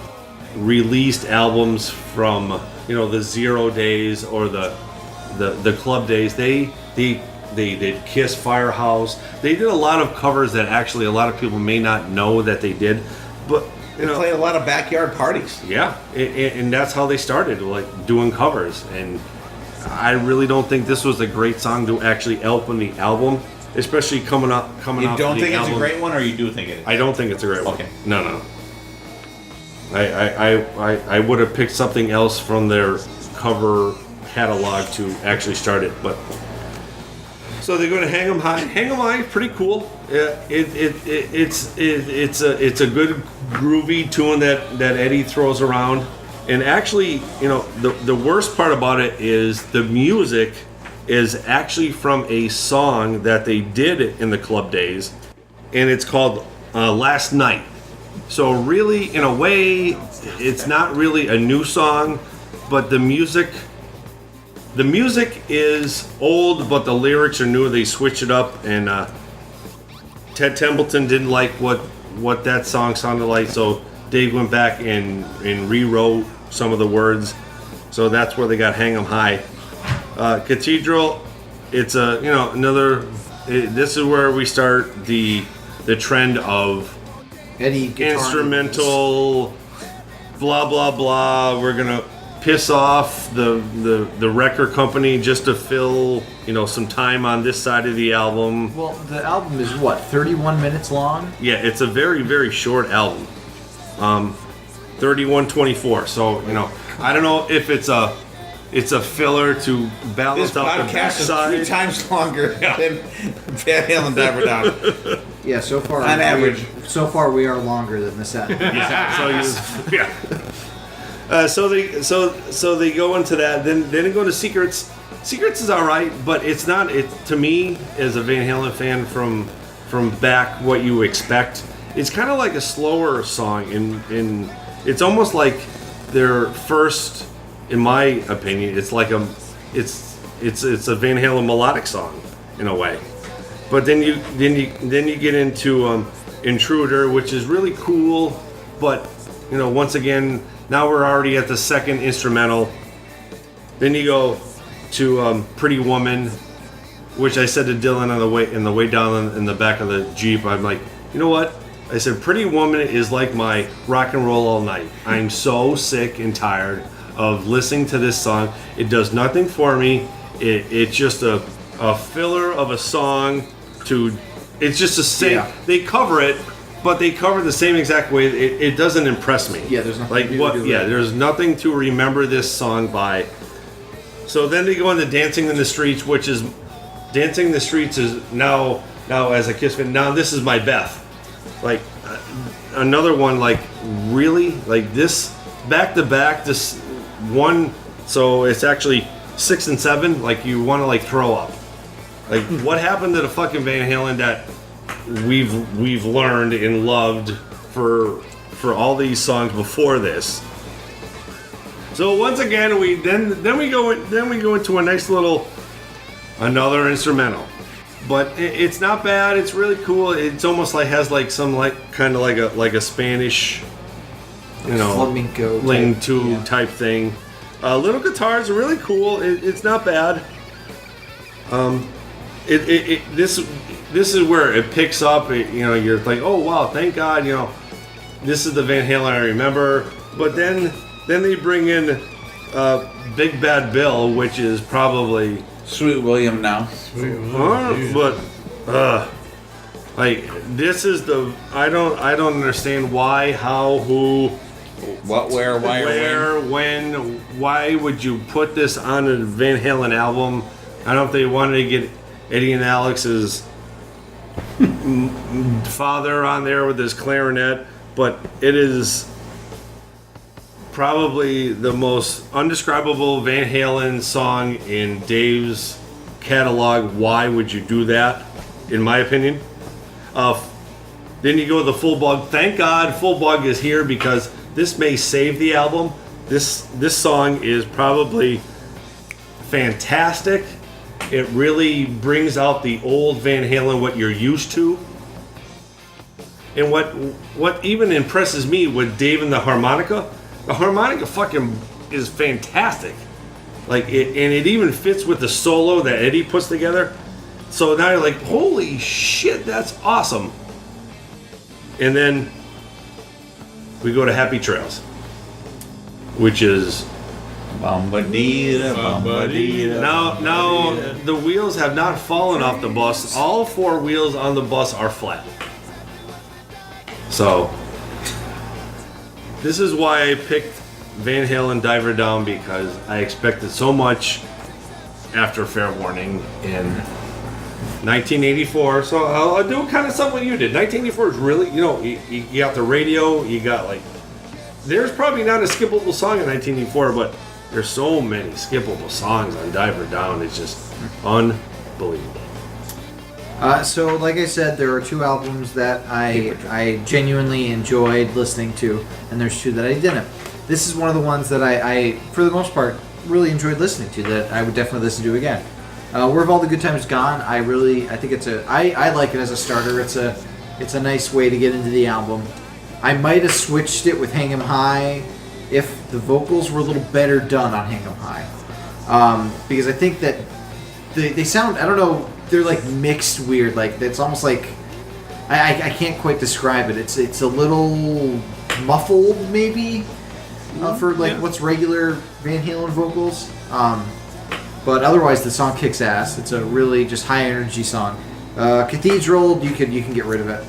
released albums from the Zero days or the club days, they did Kiss Firehouse. They did a lot of covers that actually a lot of people may not know that they did, but They played a lot of backyard parties. yeah, and that's how they started, like doing covers. And I really don't think this was a great song to actually open the album, especially coming off You of don't the think it's album. a great one, or you do think it is? I don't think it's a great one. Okay. No. I would have picked something else from their cover catalog to actually start it, but so they're going to Hang 'Em High. Hang 'Em High, pretty cool. It's a good groovy tune that Eddie throws around. And actually, the worst part about it is the music is actually from a song that they did in the club days, and it's called Last Night. So really, in a way, it's not really a new song, but the music is old, but the lyrics are new. They switch it up, and Ted Templeton didn't like what that song sounded like, so Dave went back and rewrote some of the words. So that's where they got Hang 'Em High. Cathedral, it's this is where we start the trend of Eddie guitar instrumental, blah blah blah. We're gonna piss off the record company just to fill some time on this side of the album. Well, the album is what, 31 minutes long? Yeah, it's a very very short album, 31:24. So I don't know if it's a filler to balance This out the podcast is backside. 3 times longer than Van Halen Diver Down. Yeah, so far On average. So far we are longer than the set. So they go into that. Then they go to Secrets. Secrets is all right, but it's not. It to me as a Van Halen fan from back what you expect. It's kind of like a slower song. In it's almost like their first. In my opinion, it's like it's a Van Halen melodic song in a way, but then you get into Intruder, which is really cool, but once again now we're already at the second instrumental. Then you go to Pretty Woman, which I said to Dylan on the way down in the back of the Jeep. I'm like, you know what? I said Pretty Woman is like my Rock and Roll All Night. I'm so sick and tired of listening to this song. It does nothing for me. It's just a filler of a song it's just the same. Yeah. They cover it, but they cover the same exact way. It doesn't impress me. Yeah, there's nothing like new what to do yeah, with it. there's nothing to remember this song by. So then they go into Dancing in the Streets, which is Dancing in the Streets is now as a Kiss fan, now this is my Beth. Like another one like really like this back to back this one, so it's actually 6 and 7. Like you want to like throw up. Like what happened to the fucking Van Halen that we've learned and loved for all these songs before this? So once again, we go into a nice little another instrumental, but it's not bad. It's really cool. It's almost like has like some like kind of like a Spanish. Flamenco type thing. Little guitars are really cool. It's not bad. This is where it picks up. You're like, oh wow, thank God. This is the Van Halen I remember. But then they bring in Big Bad Bill, which is probably Sweet William now. like this is the I don't understand why, how, who. What, where, why, or when, why would you put this on a Van Halen album? I don't know if they wanted to get Eddie and Alex's father on there with his clarinet, but it is probably the most undescribable Van Halen song in Dave's catalog. Why would you do that, in my opinion? Then you go to the Full Bug. Thank God Full Bug is here because this may save the album. This song is probably fantastic. It really brings out the old Van Halen, what you're used to. And what even impresses me with Dave and the harmonica fucking is fantastic. Like it even fits with the solo that Eddie puts together. So now you're like, holy shit, that's awesome. And then we go to Happy Trails, which is Bombadita, bombadita. now the wheels have not fallen off the bus. All 4 wheels on the bus are flat. So this is why I picked Van Halen Diver Down, because I expected so much after Fair Warning in 1984. So I'll do kind of something you did. 1984 is really, you got the radio, you got like, there's probably not a skippable song in 1984, but there's so many skippable songs on Diver Down. It's just unbelievable. So, like I said, there are 2 albums that I genuinely enjoyed listening to, and there's 2 that I didn't. This is one of the ones that I for the most part, really enjoyed listening to, that I would definitely listen to again. Where Have All the Good Times Gone? I think I like it as a starter. It's a nice way to get into the album. I might have switched it with Hang 'Em High if the vocals were a little better done on Hang 'Em High, because I think that they sound, I don't know, they're like mixed weird. Like it's almost like I can't quite describe it. It's a little muffled maybe for like what's regular Van Halen vocals. But otherwise the song kicks ass. It's a really just high energy song. Cathedral, you can get rid of it.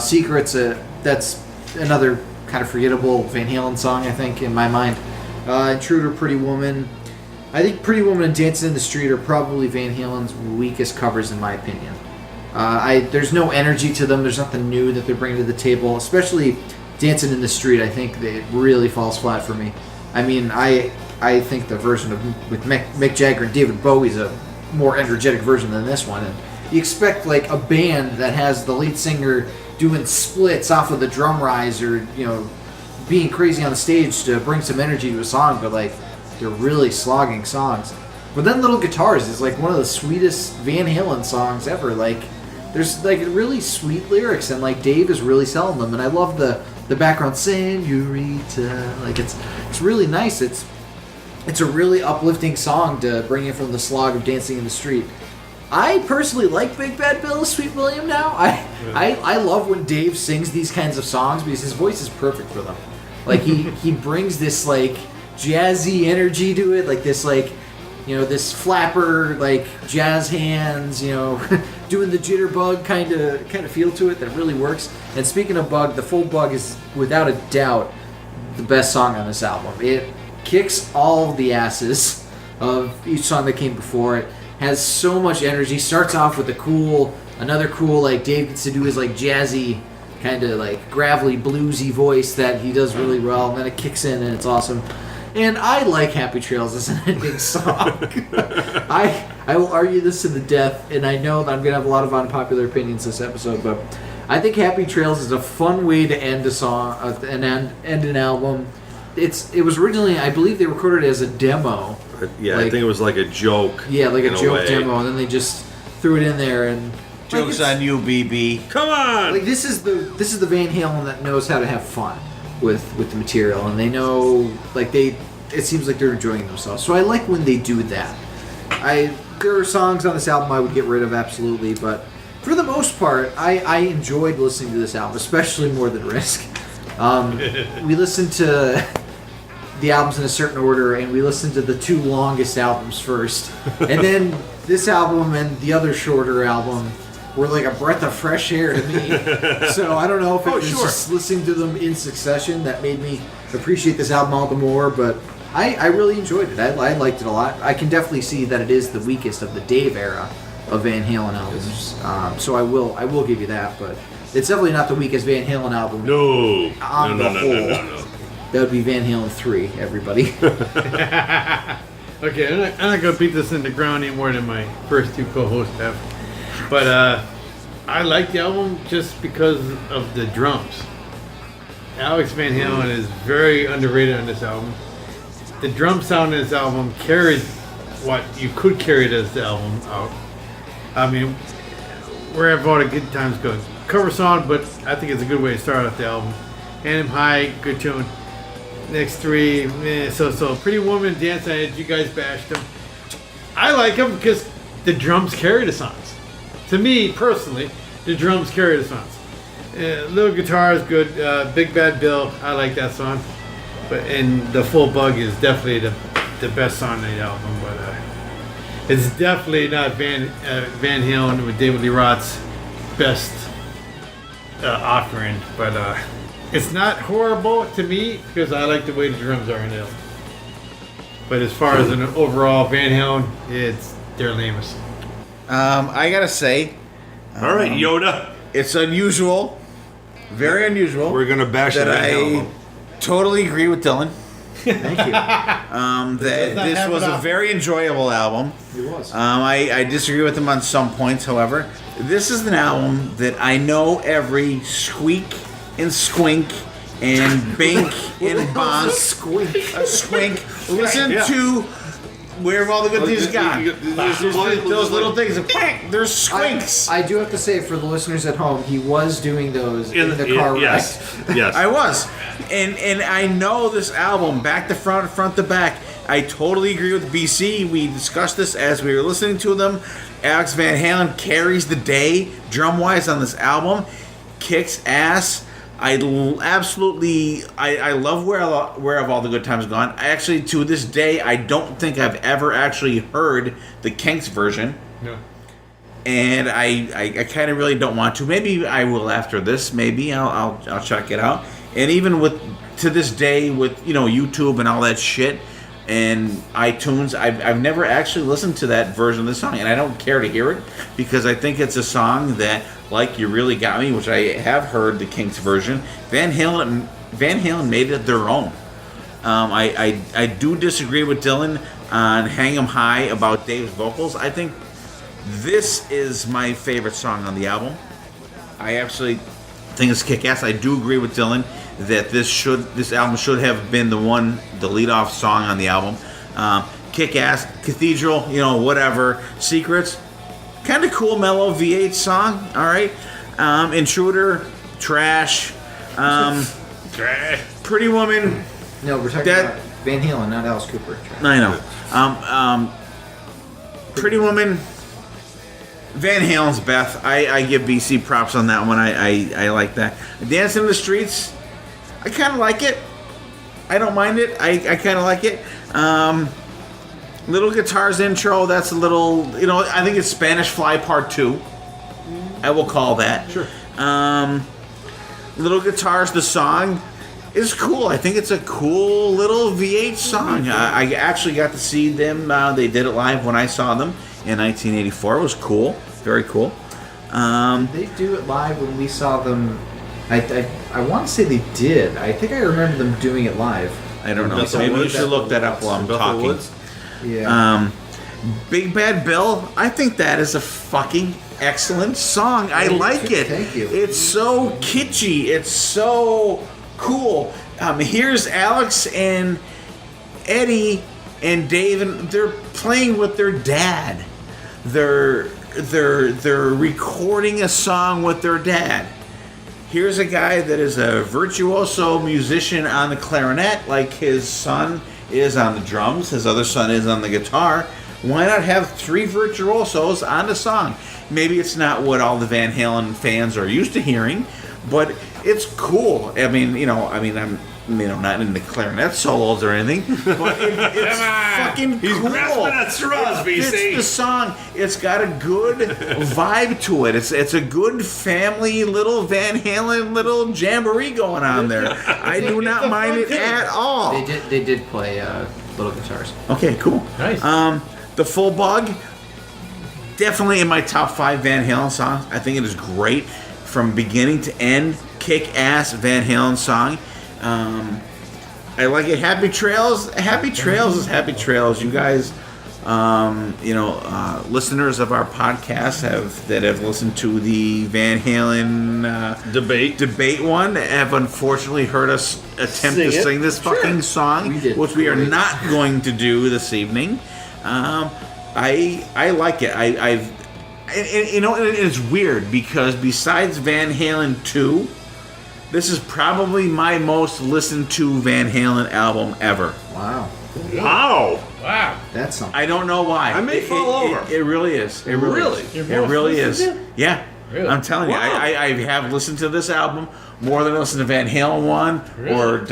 Secret's that's another kind of forgettable Van Halen song, I think, in my mind. Intruder, Pretty Woman. I think Pretty Woman and Dancing in the Street are probably Van Halen's weakest covers, in my opinion. There's no energy to them. There's nothing new that they're bringing to the table. Especially Dancing in the Street, I think it really falls flat for me. I mean, I think the version with Mick Jagger and David Bowie's a more energetic version than this one. And you expect like a band that has the lead singer doing splits off of the drum rise, or being crazy on the stage to bring some energy to a song, but like they're really slogging songs. But then Little Guitars is like one of the sweetest Van Halen songs ever. Like there's like really sweet lyrics, and like Dave is really selling them, and I love the background Senorita. Like it's really nice. It's a really uplifting song to bring in from the slog of Dancing in the Street. I personally like Big Bad Bill, Sweet William now. I love when Dave sings these kinds of songs because his voice is perfect for them. Like he brings this like jazzy energy to it, like this like this flapper like jazz hands, doing the jitterbug kind of feel to it that really works. And speaking of Bug, the full Bug is without a doubt the best song on this album. It kicks all the asses of each song that came before it. Has so much energy. Starts off with another cool like Dave gets to do his like jazzy kind of like gravelly bluesy voice that he does really well, and then it kicks in and it's awesome. And I like Happy Trails as an ending song. I will argue this to the death, and I know that I'm gonna have a lot of unpopular opinions this episode, but I think Happy Trails is a fun way to end a song and end an album. It was originally, I believe they recorded it as a demo. Yeah, I think it was like a joke. Yeah, like a joke demo, and then they just threw it in there. And Joke's on you, BB. Come on! Like this is the Van Halen that knows how to have fun with the material, and they know it seems like they're enjoying themselves. So I like when they do that. There are songs on this album I would get rid of absolutely, but for the most part, I enjoyed listening to this album, especially more than Risk. We listened to the albums in a certain order, and we listened to the 2 longest albums first, and then this album and the other shorter album were like a breath of fresh air to me. So I don't know if it was just listening to them in succession that made me appreciate this album all the more, but I really enjoyed it. I liked it a lot. I can definitely see that it is the weakest of the Dave era of Van Halen albums. So I will give you that, but it's definitely not the weakest Van Halen album. No. No. That would be Van Halen 3, everybody. Okay, I'm not going to beat this in the ground any more than my first 2 co-hosts have. But I like the album just because of the drums. Alex Van Halen is very underrated on this album. The drum sound in this album carried what you could carry it as the album out. I mean, Where Have All the Good Times Gone? Cover song, but I think it's a good way to start off the album. Hang 'Em High, good tune. Next 3, so Pretty Woman, Dance on It, you guys bashed them. I like them because the drums carry the songs. To me, personally, the drums carry the songs. Little Guitar is good. Big Bad Bill, I like that song. And the Full Bug is definitely the best song on the album. But it's definitely not Van Halen with David Lee Roth's best offering. But it's not horrible to me because I like the way the drums are in it. But as far as an overall Van Halen, they're lamest. I gotta say, All right, Yoda. it's unusual, very unusual. We're gonna bash that Van I Halen. totally agree with Dylan. Thank you. that this was a very enjoyable album. It was. I disagree with him on some points, however. This is an album that I know every squeak and squink and bink and bonk. Squink. Listen to Where Have All the Good Things Gone. Those little things. There's squinks. I do have to say, for the listeners at home, he was doing those in the car ride. Yes. I was. And I know this album, back to front, front to back. I totally agree with BC. We discussed this as we were listening to them. Alex Van Halen carries the day, drum-wise, on this album. Kicks ass. I love Where Have All the Good Times Gone. I actually, to this day, I don't think I've ever actually heard the Kinks version. No. And I kind of really don't want to. Maybe I will after this. Maybe I'll check it out. And even to this day with YouTube and all that shit and iTunes, I've never actually listened to that version of the song, and I don't care to hear it because I think it's a song that, like You Really Got Me, which I have heard the Kinks version, Van Halen made it their own. I do disagree with Dylan on Hang 'Em High about Dave's vocals. I think this is my favorite song on the album. I actually think it's kick-ass. I do agree with Dylan that this album should have been the lead-off song on the album. Kick-ass, Cathedral, whatever. Secrets, kind of cool, mellow V8 song. All right. Intruder, trash. Pretty Woman. No, we're talking about Van Halen, not Alice Cooper. I know. Pretty Woman. Van Halen's Beth. I give BC props on that one. I like that. Dance in the Streets. I kind of like it. I don't mind it. I kind of like it. Little Guitars intro. That's a little. I think it's Spanish Fly Part 2. I will call that. Sure. Little Guitars. The song is cool. I think it's a cool little V8 song. I actually got to see them. They did it live when I saw them in 1984. It was cool. Very cool. They do it live when we saw them. I want to say they did. I think I remember them doing it live. I don't know. Maybe you should look that up while I'm talking. Woods? Yeah. Big Bad Bill. I think that is a fucking excellent song. I like it. Thank you. It's so kitschy. It's so cool. Here's Alex and Eddie and Dave, and they're playing with their dad. They're recording a song with their dad. Here's a guy that is a virtuoso musician on the clarinet, like his son is on the drums, his other son is on the guitar. Why not have 3 virtuosos on the song? Maybe it's not what all the Van Halen fans are used to hearing, but it's cool. I'm not into clarinet solos or anything, but it's fucking He's cool. grasping at straws, It fits BC. the song. It's got a good vibe to it. It's a good family little Van Halen little jamboree going on there. I do not mind it at all. They did play Little Guitars. Okay, cool. Nice. The Full Bug, definitely in my top 5 Van Halen songs. I think it is great from beginning to end. Kick-ass Van Halen song. I like it. Happy Trails. Happy Trails is Happy Trails. You guys, listeners of our podcast that have listened to the Van Halen debate one have unfortunately heard us attempt to sing this fucking song, which we are not going to do this evening. I like it. It's weird because besides Van Halen 2. This is probably my most listened to Van Halen album ever. Wow. Wow. That's something. I don't know why. I may fall over. It really is. It really is. It really is. Yeah. Really? I'm telling you, I have listened to this album more than I listened to Van Halen 1 or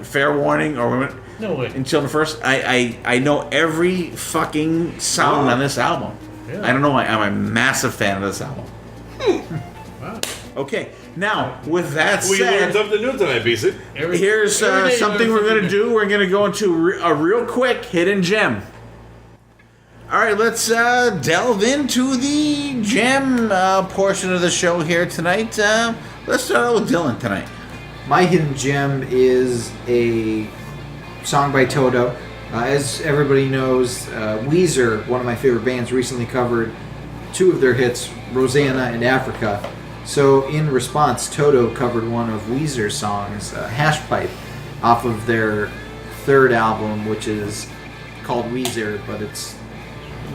Fair Warning or No way. Until the First. I know every fucking sound on this album. Really? I don't know why. I'm a massive fan of this album. Wow. Okay. Now, with that We learned said, something new tonight, BC. here's something we're going to do. We're going to go into a real quick hidden gem. All right, let's delve into the gem portion of the show here tonight. Let's start out with Dylan tonight. My hidden gem is a song by Toto. As everybody knows, Weezer, one of my favorite bands, recently covered two of their hits, Rosanna and Africa. So in response, Toto covered one of Weezer's songs, Hash Pipe, off of their third album, which is called Weezer, but it's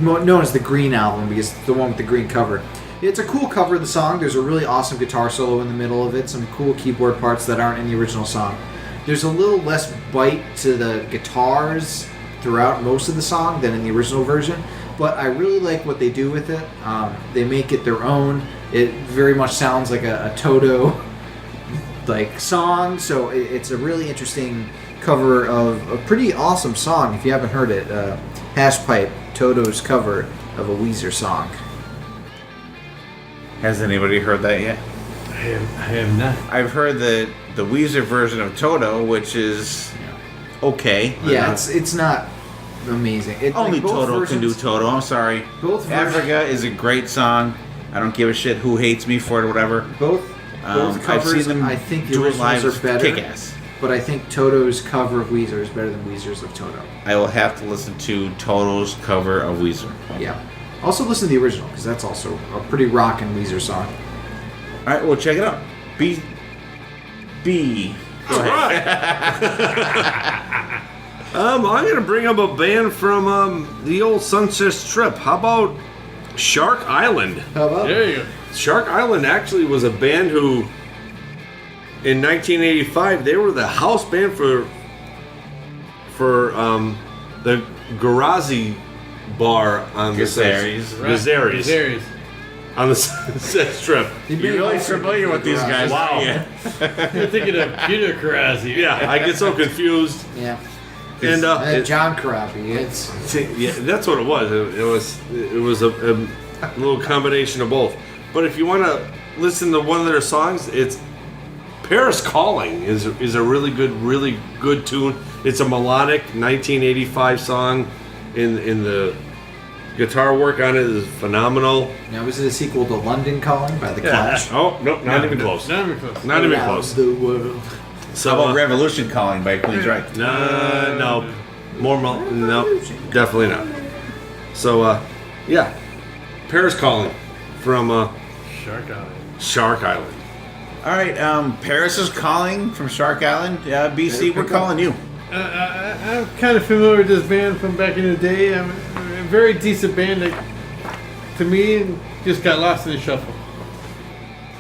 known as the Green Album because it's the one with the green cover. It's a cool cover of the song. There's a really awesome guitar solo in the middle of it, some cool keyboard parts that aren't in the original song. There's a little less bite to the guitars throughout most of the song than in the original version, but I really like what they do with it. They make it their own. It very much sounds like a Toto song, so it's a really interesting cover of a pretty awesome song. If you haven't heard it, Hash Pipe, Toto's cover of a Weezer song. Has anybody heard that yet? I have not. I've heard the Weezer version of Toto, which is okay. Yeah, it's not amazing. Only Toto can do Toto. I'm sorry. Both Africa is a great song. I don't give a shit who hates me for it or whatever. Both I've covers, seen them I think the do it live. originals are better. Kick-ass. But I think Toto's cover of Weezer is better than Weezer's of Toto. I will have to listen to Toto's cover of Weezer. Yeah. Also listen to the original, because that's also a pretty rockin' Weezer song. All right, well, check it out. B. Go ahead. I'm going to bring up a band from the old Sunset Strip. How about Shark Island? How about There you go. Shark Island actually was a band who, in 1985, they were the house band for the Garazi bar on Gazaris. the Gazaris on the Sunset Strip. You're really familiar with these guys. Wow. Yeah. You're thinking of Peter Carrazzi. Yeah, I get so confused. Yeah. And John Corabi. It's yeah, that's what it was. It was a little combination of both. But if you want to listen to one of their songs, it's Paris Calling is a really good tune. It's a melodic 1985 song. In the guitar work on it is phenomenal. now was it a sequel to London Calling by the Clash? Oh no, not even close. Not even close. Not even Around close. the world. So How about Revolution Calling by Queen's Right? no, no, definitely not. So yeah, Paris Calling from Shark Island. Shark Island. All right, Paris is calling from Shark Island. BC, we're calling you. I'm kind of familiar with this band from back in the day. A very decent band that, to me, just got lost in the shuffle.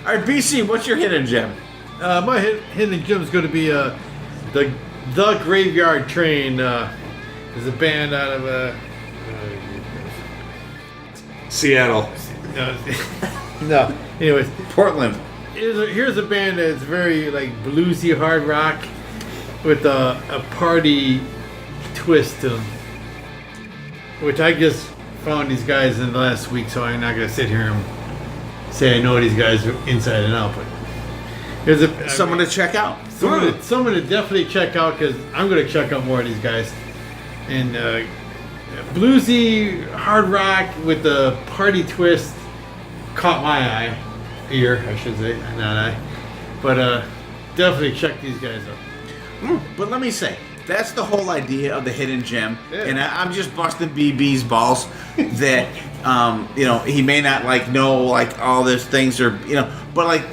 All right, BC, what's your hidden gem? My hidden gem is going to be the Graveyard Train. Is a band out of Seattle. no. Anyways, Portland. here's a band that's very bluesy hard rock with a party twist to them, which I just found these guys in the last week, so I'm not going to sit here and say I know these guys inside and out, but here's Someone to check out. someone to definitely check out, because I'm going to check out more of these guys. And bluesy hard rock with the party twist caught my ear, I should say, not eye. But definitely check these guys out. But let me say, that's the whole idea of the hidden gem. Yeah. And I'm just busting BB's balls that, he may not know all these things or, but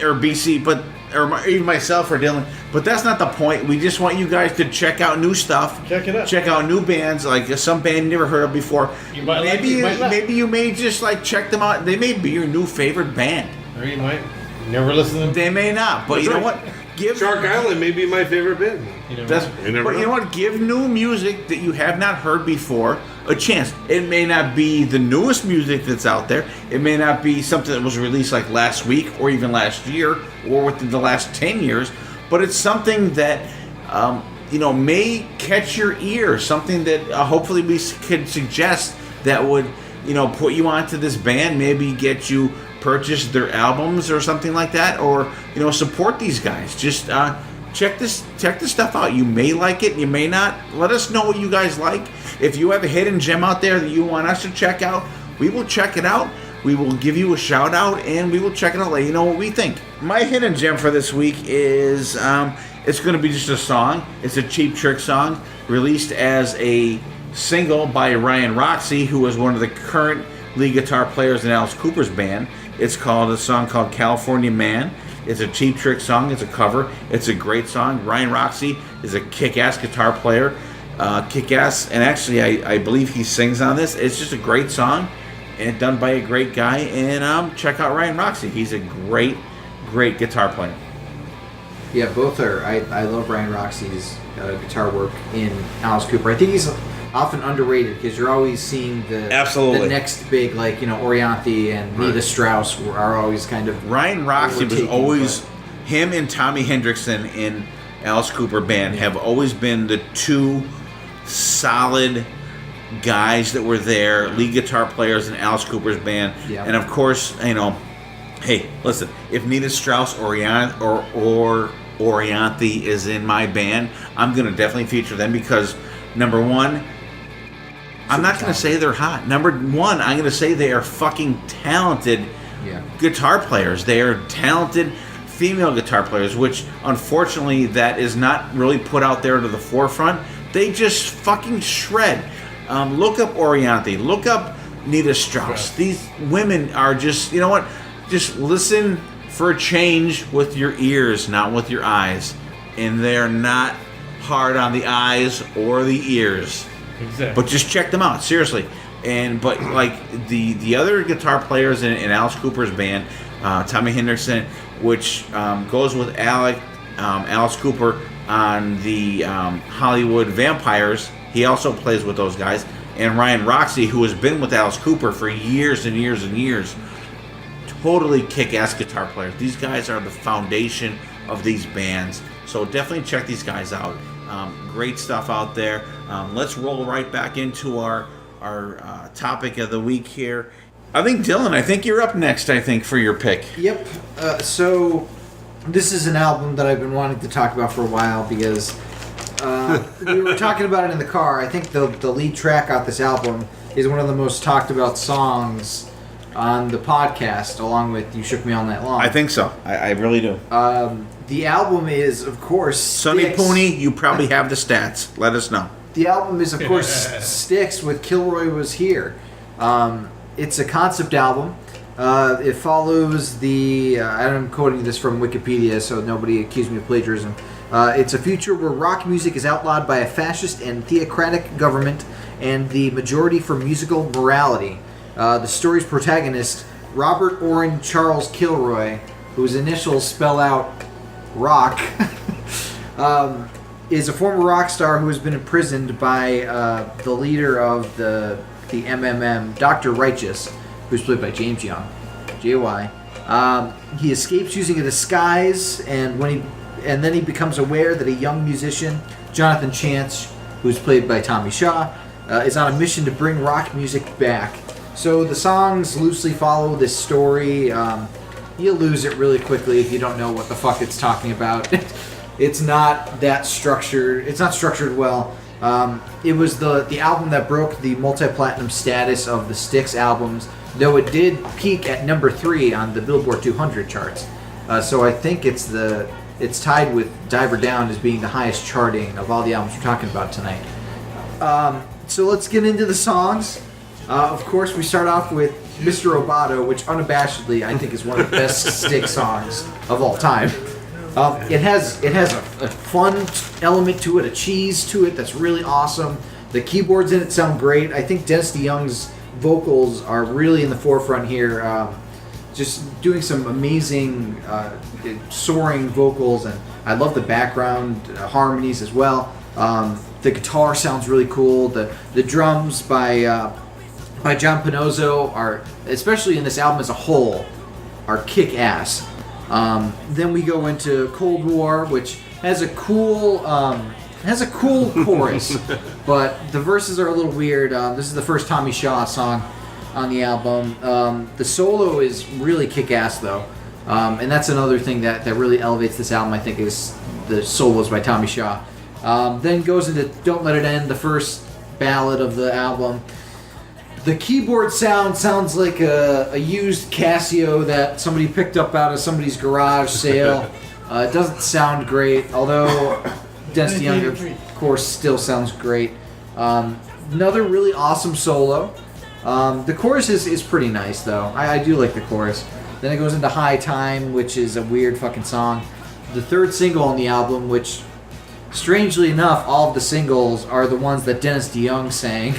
or BC, but, or even myself or Dylan. But that's not the point. We just want you guys to check out new stuff. Check it out. Check out new bands, some band you never heard of before. You might like it, maybe you might not. maybe you may just check them out. They may be your new favorite band. Or you might never listen to them. They may not. But That's you know right. what? Give Shark Island may be my favorite band. You know, That's, You never but you know what? Give new music that you have not heard before a chance. It may not be the newest music that's out there. It may not be something that was released last week or even last year or within the last 10 years. But it's something that may catch your ear. Something that hopefully we could suggest that would put you onto this band. Maybe get you purchase their albums or something like that, or support these guys. Just check this stuff out. You may like it, you may not. Let us know what you guys like. If you have a hidden gem out there that you want us to check out, we will check it out. We will give you a shout out and we will check it out, let you know what we think. My hidden gem for this week is It's going to be just a song. It's a Cheap Trick song released as a single by Ryan Roxie, who was one of the current lead guitar players in Alice Cooper's band. It's called a song called California Man. It's a Cheap Trick song. It's a cover. It's a great song. Ryan Roxie is a kick-ass guitar player. Kick-ass. And actually, I believe he sings on this. It's just a great song and done by a great guy. And check out Ryan Roxie. He's a great, great guitar player. Yeah, both are. I love Ryan Roxie's guitar work in Alice Cooper. I think he's often underrated because you're always seeing the next big, like, Orianthi and Nita Strauss are always kind of Ryan Roxie was always him and Tommy Hendrickson in Alice Cooper band have always been the two solid guys that were there, lead guitar players in Alice Cooper's band. Yeah. And of course, hey, listen, if Nita Strauss or Orianthi is in my band, I'm going to definitely feature them because, number one, I'm not going to say they're hot. Number one, I'm going to say they are fucking talented guitar players. They are talented female guitar players, which unfortunately that is not really put out there to the forefront. They just fucking shred. Look up Orianthi. Look up Nita Strauss. These women are just, you know what? Just listen for a change with your ears, not with your eyes. And they're not hard on the eyes or the ears. Exactly. But just check them out, seriously. But like the other guitar players in Alice Cooper's band, Tommy Hendrickson, which goes with Alice Cooper on the Hollywood Vampires. He also plays with those guys. And Ryan Roxie, who has been with Alice Cooper for years and years and years. Totally kick-ass guitar players. These guys are the foundation of these bands. So definitely check these guys out. Great stuff out there. Let's roll right back into our topic of the week here. I think, Dylan, you're up next, for your pick. Yep. So this is an album that I've been wanting to talk about for a while because we were talking about it in the car. I think the lead track off this album is one of the most talked about songs on the podcast, along with You Shook Me All Night Long. I think so. I really do. The album is, of course, Sonny Styx. Pooney, you probably have the stats. Let us know. The album is, of course, Styx with Kilroy Was Here. It's a concept album. It follows I'm quoting this from Wikipedia, so nobody accuse me of plagiarism. It's a future where rock music is outlawed by a fascist and theocratic government and the majority for musical morality. The story's protagonist, Robert Orrin Charles Kilroy, whose initials spell out rock, is a former rock star who has been imprisoned by the leader of the MMM, Dr. Righteous, who's played by James Young, J.Y. He escapes using a disguise, and then he becomes aware that a young musician, Jonathan Chance, who's played by Tommy Shaw, is on a mission to bring rock music back. So the songs loosely follow this story. You'll lose it really quickly if you don't know what the fuck it's talking about. It's not that structured. It's not structured well. It was the album that broke the multi-platinum status of the Styx albums, though it did peak at number 3 on the Billboard 200 charts. So I think it's tied with Diver Down as being the highest charting of all the albums we're talking about tonight. So let's get into the songs. Of course, we start off with Mr. Roboto, which unabashedly I think is one of the best Styx songs of all time. It has a fun element to it, a cheese to it that's really awesome. The keyboards in it sound great. I think Dennis DeYoung's vocals are really in the forefront here, just doing some amazing soaring vocals, and I love the background harmonies as well. The guitar sounds really cool. The drums by John Pinozzo are, especially in this album as a whole, are kick-ass. Then we go into Cold War, which has a cool chorus, but the verses are a little weird. This is the first Tommy Shaw song on the album. The solo is really kick-ass though, and that's another thing that really elevates this album, I think, is the solos by Tommy Shaw. Then goes into Don't Let It End, the first ballad of the album. The keyboard sounds like a used Casio that somebody picked up out of somebody's garage sale. It doesn't sound great, although Dennis DeYoung, of course, still sounds great. Another really awesome solo. The chorus is pretty nice, though. I do like the chorus. Then it goes into High Time, which is a weird fucking song. The third single on the album, which, strangely enough, all of the singles are the ones that Dennis DeYoung sang.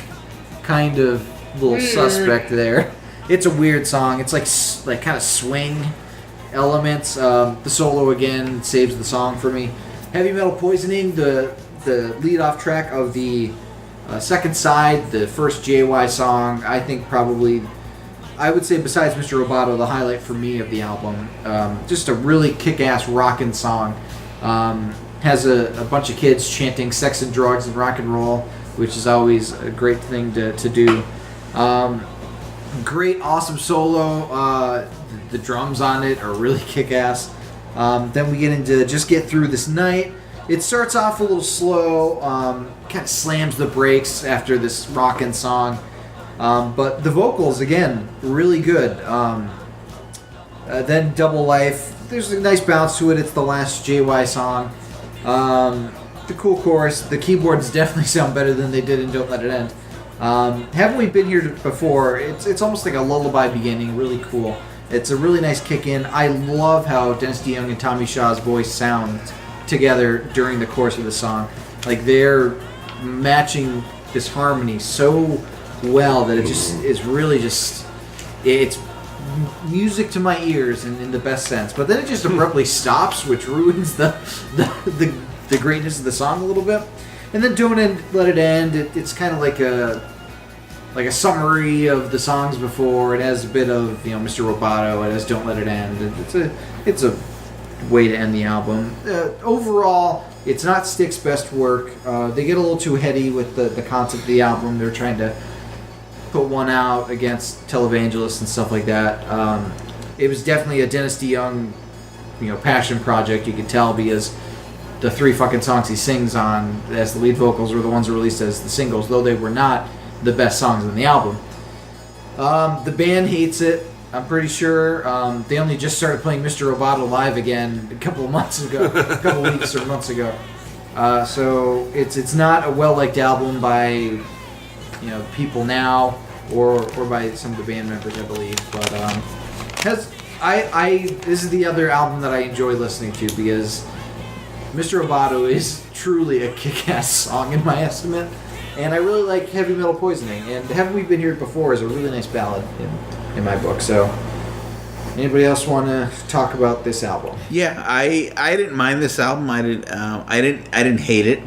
Kind of little suspect there. It's a weird song. It's like kind of swing elements. The solo again saves the song for me. Heavy Metal Poisoning, the lead-off track of the second side, the first JY song, I think probably, I would say besides Mr. Roboto, the highlight for me of the album. Just a really kick-ass rockin' song. Has a bunch of kids chanting sex and drugs and rock and roll, which is always a great thing to do. Great, awesome solo. The drums on it are really kick-ass. Then we get into Just Get Through This Night. It starts off a little slow, kind of slams the brakes after this rockin' song. But the vocals, again, really good. Then Double Life, there's a nice bounce to it. It's the last JY song. The cool chorus. The keyboards definitely sound better than they did in Don't Let It End. Haven't We Been Here Before? It's almost like a lullaby beginning, really cool. It's a really nice kick-in. I love how Dennis DeYoung and Tommy Shaw's voice sound together during the course of the song. Like, they're matching this harmony so well that it just is really just, it's music to my ears in the best sense. But then it just abruptly stops, which ruins the greatness of the song a little bit. And then Don't Let It End, it's kind of like a summary of the songs before. It has a bit of, Mr. Roboto. It has Don't Let It End. It's a way to end the album. Overall, it's not Styx's best work. They get a little too heady with the concept of the album. They're trying to put one out against televangelists and stuff like that. It was definitely a Dennis DeYoung, passion project. You could tell because the 3 fucking songs he sings on as the lead vocals were the ones released as the singles, though they were not the best songs on the album. The band hates it, I'm pretty sure. They only just started playing Mr. Roboto live again a couple of months ago, a couple of weeks or months ago. So it's not a well-liked album by people now or by some of the band members, I believe. But this is the other album that I enjoy listening to because Mr. Roboto is truly a kick-ass song in my estimate. And I really like Heavy Metal Poisoning. And Haven't We Been Here Before is a really nice ballad in my book. So, anybody else want to talk about this album? Yeah, I didn't mind this album. I didn't hate it.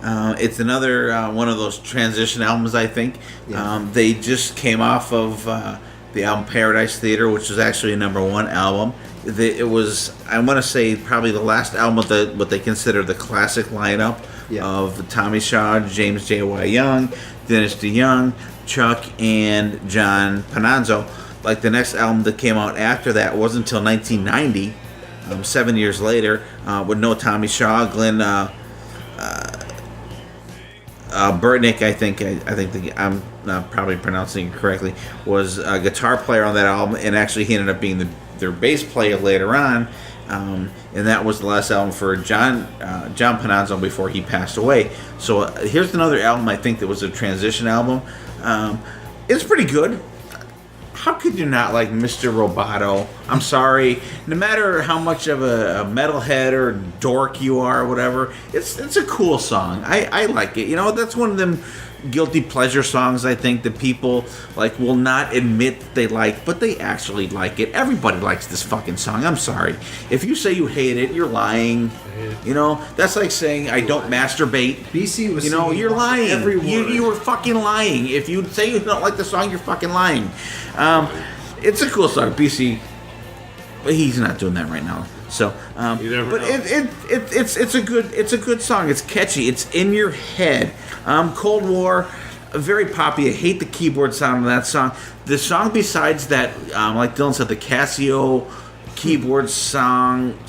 It's another one of those transition albums, I think. Yeah. They just came off of the album Paradise Theater, which was actually a #1 album. It was, I want to say, probably the last album of what they consider the classic lineup of Tommy Shaw, James J.Y. Young, Dennis DeYoung, Chuck, and John Pananzo. Like, the next album that came out after that wasn't until 1990, 7 years later, with no Tommy Shaw. Glenn Burtnick, I think I'm not probably pronouncing it correctly, was a guitar player on that album, and actually he ended up being their bass player later on, and that was the last album for John Pananzo before he passed away. So here's another album I think that was a transition album. It's pretty good. How could you not like Mr. Roboto? I'm sorry. No matter how much of a metalhead or dork you are or whatever, it's a cool song. I like it. That's one of them guilty pleasure songs, I think, that people will not admit that they like, but they actually like it. Everybody likes this fucking song. I'm sorry. If you say you hate it, you're lying. That's like saying I don't masturbate. BC was you're lying. Every word. You were fucking lying. If you say you don't like the song, you're fucking lying. It's a cool song, BC, but he's not doing that right now. So, but it's a good song. It's catchy. It's in your head. Cold War, very poppy. I hate the keyboard sound of that song. The song besides that, like Dylan said, the Casio keyboard sounds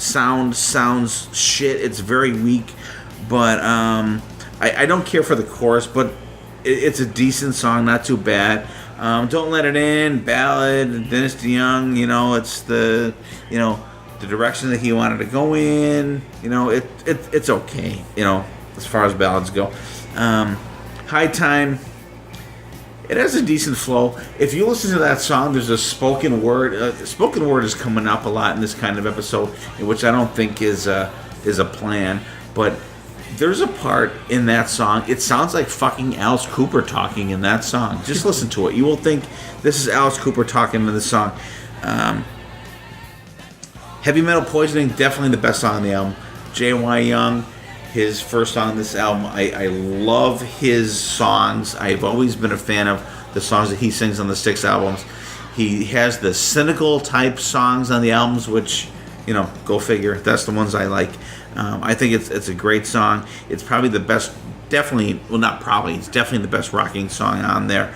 shit. It's very weak, but I don't care for the chorus, but it's a decent song, not too bad. Don't Let It In, ballad, Dennis DeYoung, it's the the direction that he wanted to go in. You know, it's okay. You know, as far as ballads go. High Time. It has a decent flow. If you listen to that song, there's a spoken word. Spoken word is coming up a lot in this kind of episode, which I don't think is a plan. But there's a part in that song. It sounds like fucking Alice Cooper talking in that song. Just listen to it. You will think this is Alice Cooper talking in the song. Heavy Metal Poisoning, definitely the best song on the album. J.Y. Young. His first song on this album. I love his songs. I've always been a fan of the songs that he sings on the Styx albums. He has the cynical type songs on the albums, which, you know, go figure. That's the ones I like. I think it's a great song. It's probably the best, definitely, well, not probably, it's definitely the best rocking song on there.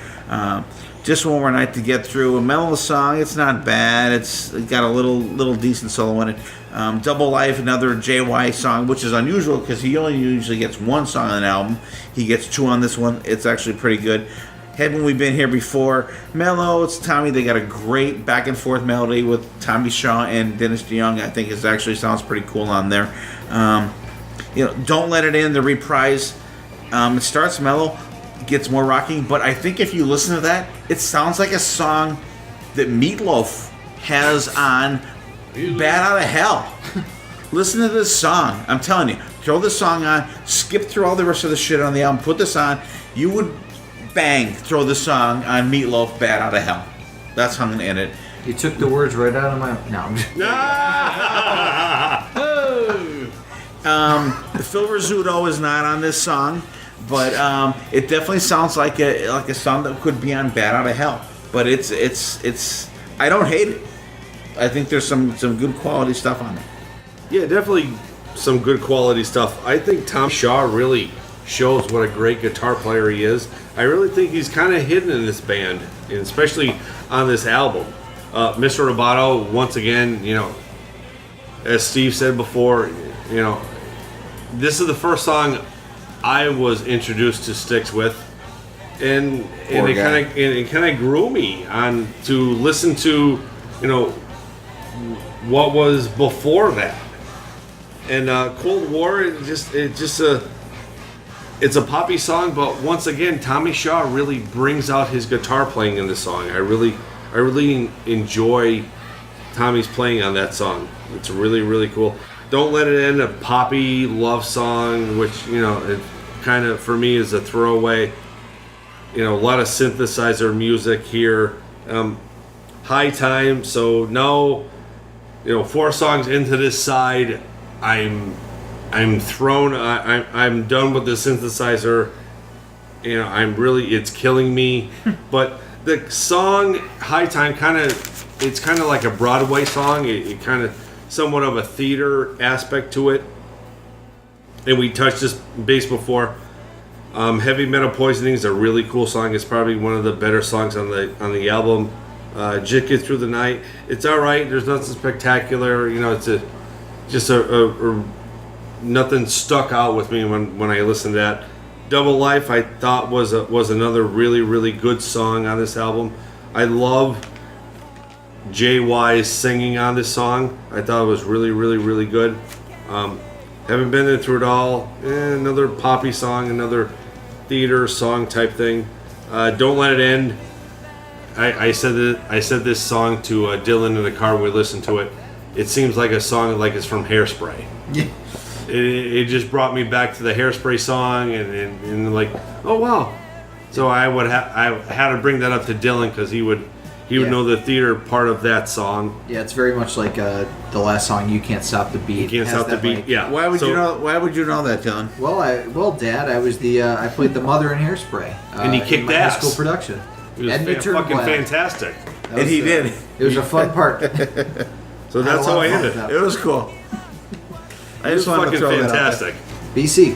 Just One More Night to Get Through. A mellow song, it's not bad. It's got a little decent solo in it. Double Life, another JY song, which is unusual because he only usually gets one song on an album. He gets two on this one. It's actually pretty good. Haven't We Been Here Before? Mellow, it's Tommy. They got a great back and forth melody with Tommy Shaw and Dennis DeYoung. I think it actually sounds pretty cool on there. You know, Don't Let It In, the reprise. It starts mellow, gets more rocking, but I think if you listen to that, it sounds like a song that Meatloaf has on Bad Out of Hell. Listen to this song. I'm telling you, throw this song on, skip through all the rest of the shit on the album, put this on, you would throw the song on Meatloaf, Bad Out of Hell. That's hung in it. You took the words right out of my... No, I'm just... Phil Rizzuto is not on this song, but it definitely sounds like a song that could be on Bad Out of Hell. But it's I don't hate it. I think there's some good quality stuff on it. Yeah, definitely some good quality stuff. I think Tom Shaw really shows what a great guitar player he is. I really think he's kind of hidden in this band, and especially on this album. Mr. Roboto, once again, you know, as Steve said before, you know, this is the first song I was introduced to Styx with, and it kind of grew me on to listen to, you know, what was before that. And Cold War, it's a poppy song, but once again, Tommy Shaw really brings out his guitar playing in this song. I really enjoy Tommy's playing on that song. It's really, really cool. Don't Let It In, a poppy love song, which, you know, it kind of, for me, is a throwaway. You know, a lot of synthesizer music here. High Time, so now, you know, 4 songs into this side, I'm thrown. I'm done with the synthesizer. You know, it's killing me. But the song High Time it's kind of like a Broadway song. It kind of somewhat of a theater aspect to it. And we touched this bass before. Heavy Metal Poisoning is a really cool song. It's probably one of the better songs on the album. Get Through the Night. It's all right. There's nothing spectacular. You know, it's just nothing stuck out with me when I listened to that. Double Life, I thought was another really, really good song on this album. I love JY's singing on this song. I thought it was really, really, really good. Haven't Been Through It All. Another poppy song, another theater song type thing. Don't Let It End. I said this song to Dylan in the car when we listened to it. It seems like a song like it's from Hairspray. Yeah. It just brought me back to the Hairspray song and like, oh wow. So I had to bring that up to Dylan because he would know the theater part of that song. Yeah, it's very much like the last song, You Can't Stop the Beat. You Can't Stop the Beat. Like, yeah. Why would you know that, Dylan? Well, Dad, I was I played the mother in Hairspray. And he kicked in my ass. high school production. It was fucking fantastic. And he did. It was a fun part. So that's how I ended. It was cool. I just wanted to throw fantastic. that BC.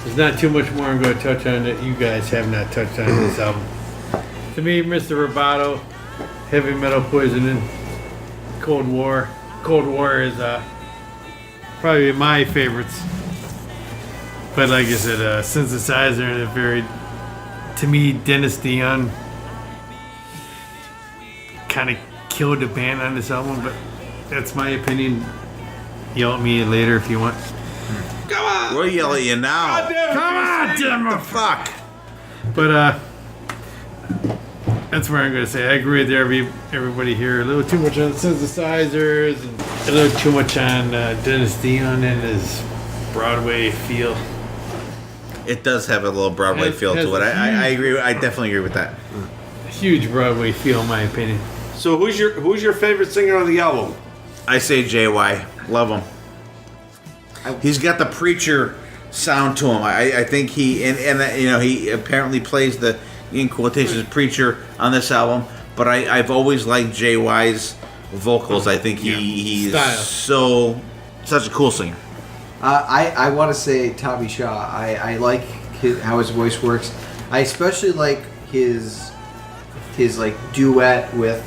There's not too much more I'm going to touch on that you guys have not touched on in this album. To me, Mr. Roboto, Heavy Metal Poisoning, Cold War. Cold War is probably my favorites. But like I said, synthesizer and a very, to me, Dennis DeYoung kind of killed the band on this album. But That's my opinion. Yell at me later if you want. Come on! We'll yell at you now. Come on, damn it. Fuck. But that's where I'm gonna say I agree with everybody here. A little too much on synthesizers, and a little too much on Dennis Dion and his Broadway feel. It does have a little Broadway feel to it. I agree. I definitely agree with that. Huge Broadway feel, in my opinion. So who's your favorite singer on the album? I say JY. Love him. He's got the preacher sound to him. I think he he apparently plays the, in quotations, preacher on this album. But I've always liked JY's vocals. I think he's such a cool singer. I want to say Tommy Shaw. I like how his voice works. I especially like his like duet with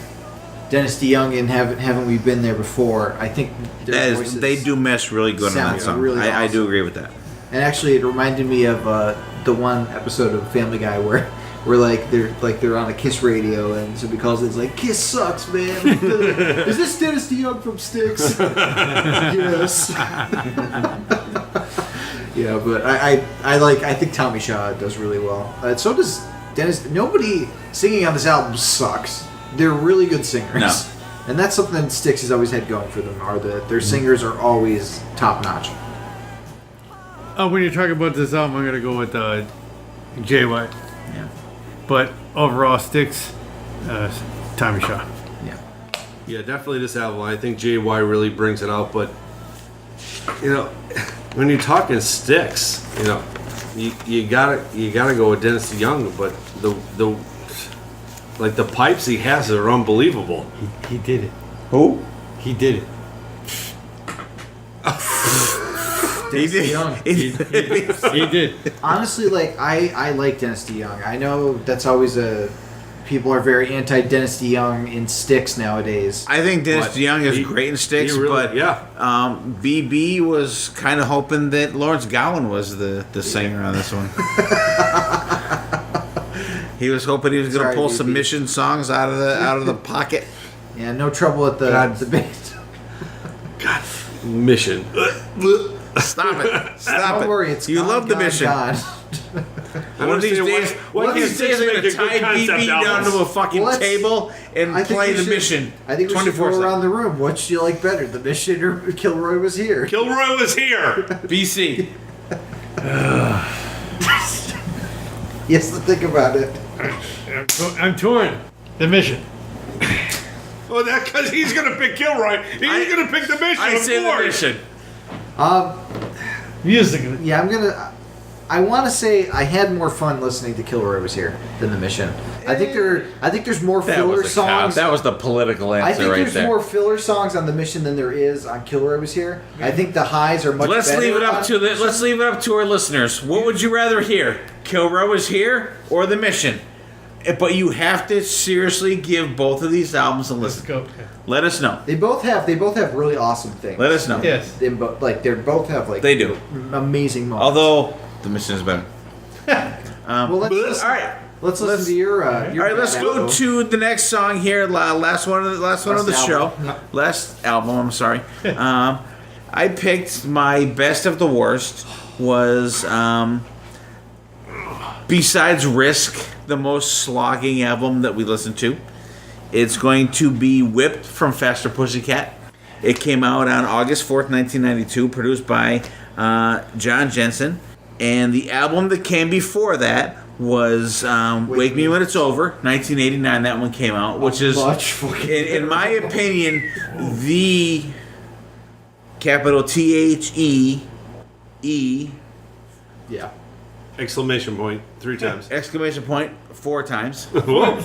Dennis DeYoung in Haven't We Been There Before. I think their voices they do mesh really good on that song. Really I awesome. do agree with that. And actually, it reminded me of the one episode of Family Guy where they're on a Kiss radio, and somebody calls it, it's like, Kiss sucks, man. Is this Dennis DeYoung from Styx? Yes. Yeah, but I think Tommy Shaw does really well. So does Dennis. Nobody singing on this album sucks. They're really good singers. No. And that's something Styx has always had going for them, are that their singers are always top notch. When you're talking about this album, I'm gonna go with JY. Yeah. But overall, Styx, Tommy Shaw. Yeah. Yeah, definitely this album. I think JY really brings it out. But when you're talking Styx, you gotta go with Dennis DeYoung. But the pipes he has are unbelievable. He did it. Who? He did it. He did. He did. Honestly, I like Dennis DeYoung. I know that's always people are very anti Dennis DeYoung in Styx nowadays. I think Dennis DeYoung is great in Styx, but BB was kind of hoping that Lawrence Gowan was the singer on this one. He was hoping he was going to pull BB. some Mission songs out of the pocket. Yeah, no trouble at the band. God, Mission. Stop it! Stop Don't it! worry, it's you gone, love the gone, Mission. gone. I One of these understand days, why I'm can't going make a to good tie concept BB down albums? to a fucking Well, let's- table and I think play we the should- Mission. I think we should go 24/7. around the room. What do you like better, the Mission or Kilroy Was Here? Kilroy Was Here. BC. Yes, to think about it. I'm torn. The Mission. Well, that because he's gonna pick Kilroy. He's gonna pick the Mission. I of say the course. Mission. Musically. Yeah, I want to say I had more fun listening to Kilroy Was Here than the Mission. I think there's more filler songs. That was the political answer I think right there's there. more filler songs on the Mission than there is on Kilroy Was Here. I think the highs are much Let's better. leave it up to let's leave it up to our listeners. What would you rather hear? Kilroy Was Here or The Mission? But you have to seriously give both of these albums a listen. Let's go. Let us know. They both have really awesome things. Let us know. Yes. They both have They do. amazing moments. Although The Mission is better. well, let's listen, All right. let's listen to your. All right, let's go to the next song here. Last one of the show. Last album. I'm sorry. I picked my best of the worst. Was besides Risk, the most slogging album that we listened to. It's going to be Whipped from Faster Pussycat. It came out on August 4th, 1992, produced by John Jensen. And the album that came before that was Wake Me When It's Over, 1989. That one came out, which is, in my opinion, the capital THEE. Yeah. Exclamation point 3 times. Exclamation point 4 times. Whoa.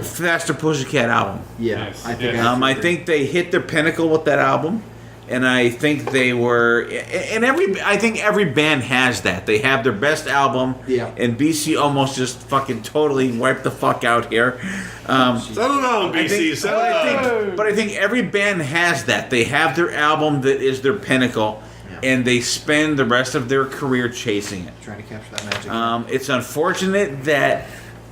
Faster Pussycat album. Yeah. Yes. I think. I think they hit their pinnacle with that album, and I think they were. And I think every band has that. They have their best album. Yeah. And BC almost just fucking totally wiped the fuck out here. Settle down, BC. Settle down. But I think every band has that. They have their album that is their pinnacle, and they spend the rest of their career chasing it. Trying to capture that magic. It's unfortunate that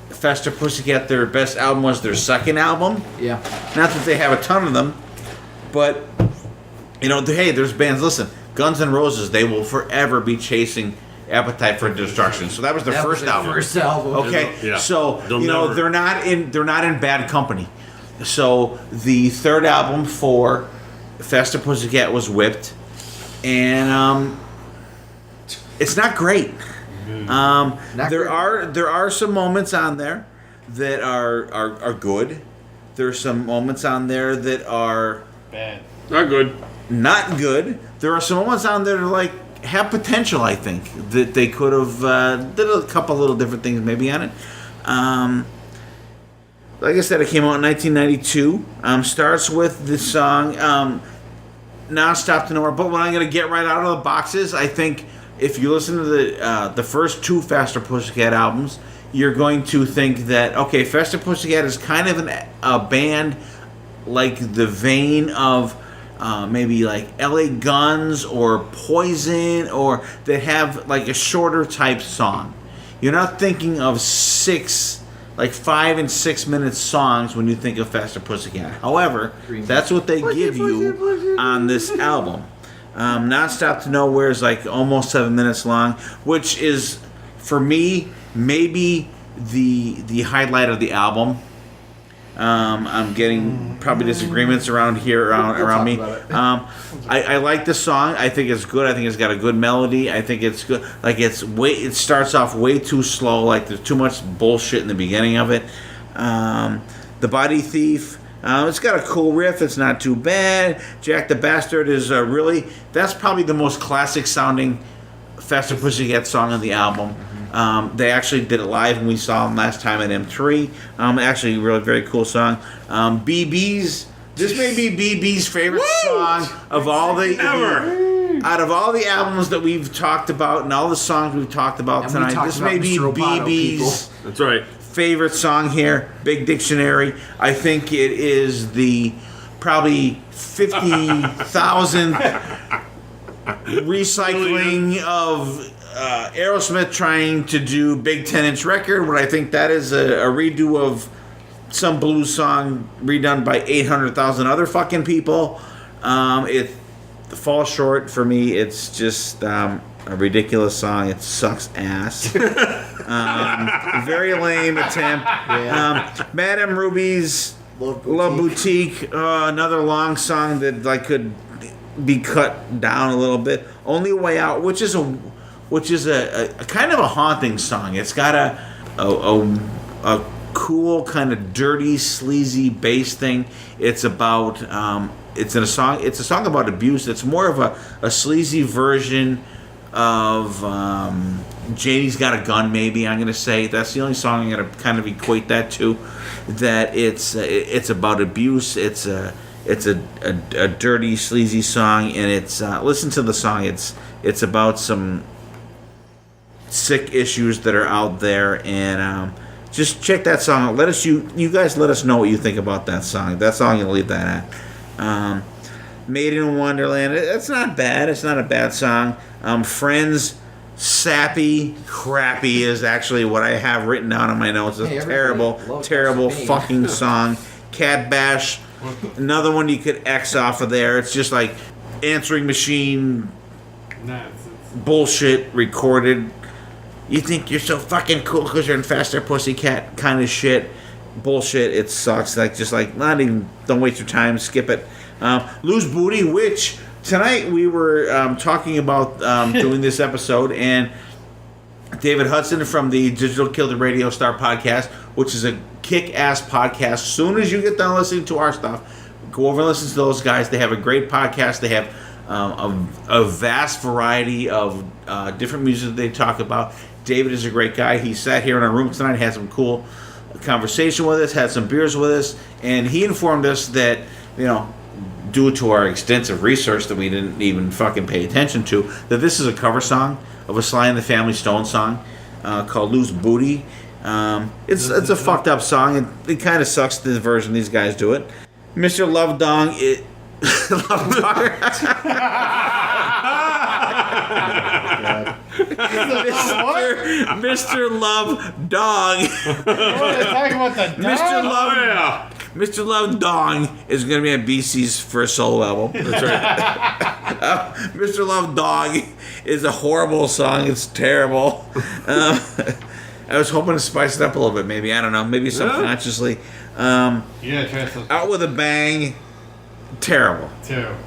Faster Pussycat, their best album, was their second album. Yeah. Not that they have a ton of them, But hey, there's bands. Listen, Guns N' Roses, they will forever be chasing Appetite for Destruction. So that was their first album. First album. Okay, Yeah. so They'll never- they're not in bad company. So the third album for Faster Pussycat was Whipped, and it's not great. There are some moments on there that are good. There's some moments on there that are Bad. Not good. not good. There are some moments on there that have potential. I think that they could have did a couple little different things maybe on it. Like I said, it came out in 1992. Starts with the song "Now Stop to Nowhere." But what I'm going to get right out of the box is, I think if you listen to the first two Faster Pussycat albums, you're going to think that, okay, Faster Pussycat is kind of a band like the vein of maybe like LA Guns or Poison, or that have like a shorter type song. You're not thinking of 5 and 6 minute songs when you think of Faster Pussycat. However, that's what they give you on this album. Non-Stop to Nowhere is like almost 7 minutes long, which is, for me, maybe the highlight of the album. I'm getting probably disagreements around here around me. I like the song. I think it's good. I think it's got a good melody. I think it's good. Like it starts off way too slow. Like there's too much bullshit in the beginning of it. The Body Thief. It's got a cool riff. It's not too bad. Jack the Bastard is that's probably the most classic sounding Faster Pussycat song on the album. They actually did it live, and we saw them last time at M3. Actually, really very cool song. BB's. This may be BB's favorite song of all the out of all the albums that we've talked about and all the songs we've talked about tonight. This may be BB's. That's right. Favorite song here. Big Dictionary. I think it is the probably 50,000 recycling of Aerosmith trying to do Big 10-inch record, but I think that is a redo of some blues song redone by 800,000 other fucking people. It falls short for me. It's just a ridiculous song. It sucks ass. Very lame attempt. Madame Ruby's Love Boutique. Another long song that could be cut down a little bit. Only Way Out, which is a kind of a haunting song. It's got a cool kind of dirty, sleazy bass thing. It's about it's a song about abuse. It's more of a sleazy version of Janie's Got a Gun. Maybe I'm gonna say that's the only song I'm gonna kind of equate that to. That it's about abuse. It's a dirty, sleazy song, and it's listen to the song. It's about some sick issues that are out there, and just check that song out. You guys let us know what you think about that song. That song, you'll leave that at. Made in Wonderland. It's not bad. It's not a bad song. Friends, sappy, crappy is actually what I have written down on my notes. It's a terrible fucking song. Cat Bash. Another one you could X off of there. It's just like answering machine bullshit recorded. You think you're so fucking cool because you're in Faster Pussycat kind of shit. Bullshit. It sucks. Not even, don't waste your time. Skip it. Loose Booty, which tonight we were talking about doing this episode, and David Hudson from the Digital Kill the Radio Star podcast, which is a kick-ass podcast. As soon as you get done listening to our stuff, go over and listen to those guys. They have a great podcast. They have a vast variety of different music that they talk about. David is a great guy. He sat here in our room tonight, had some cool conversation with us, had some beers with us, and he informed us that, due to our extensive research that we didn't even fucking pay attention to, that this is a cover song of a Sly and the Family Stone song called Loose Booty. It's a fucked up song. It kind of sucks the version these guys do it. Mr. Love Dong, Mr. Love Dog. Talking about the dog? Mr. Love Mr. Love Dong is going to be on BC's first solo album. That's right. Mr. Love Dong is a horrible song. It's terrible. I was hoping to spice it up a little bit, maybe. I don't know. Maybe subconsciously. Yeah, try something. Out with a Bang. Terrible. Terrible.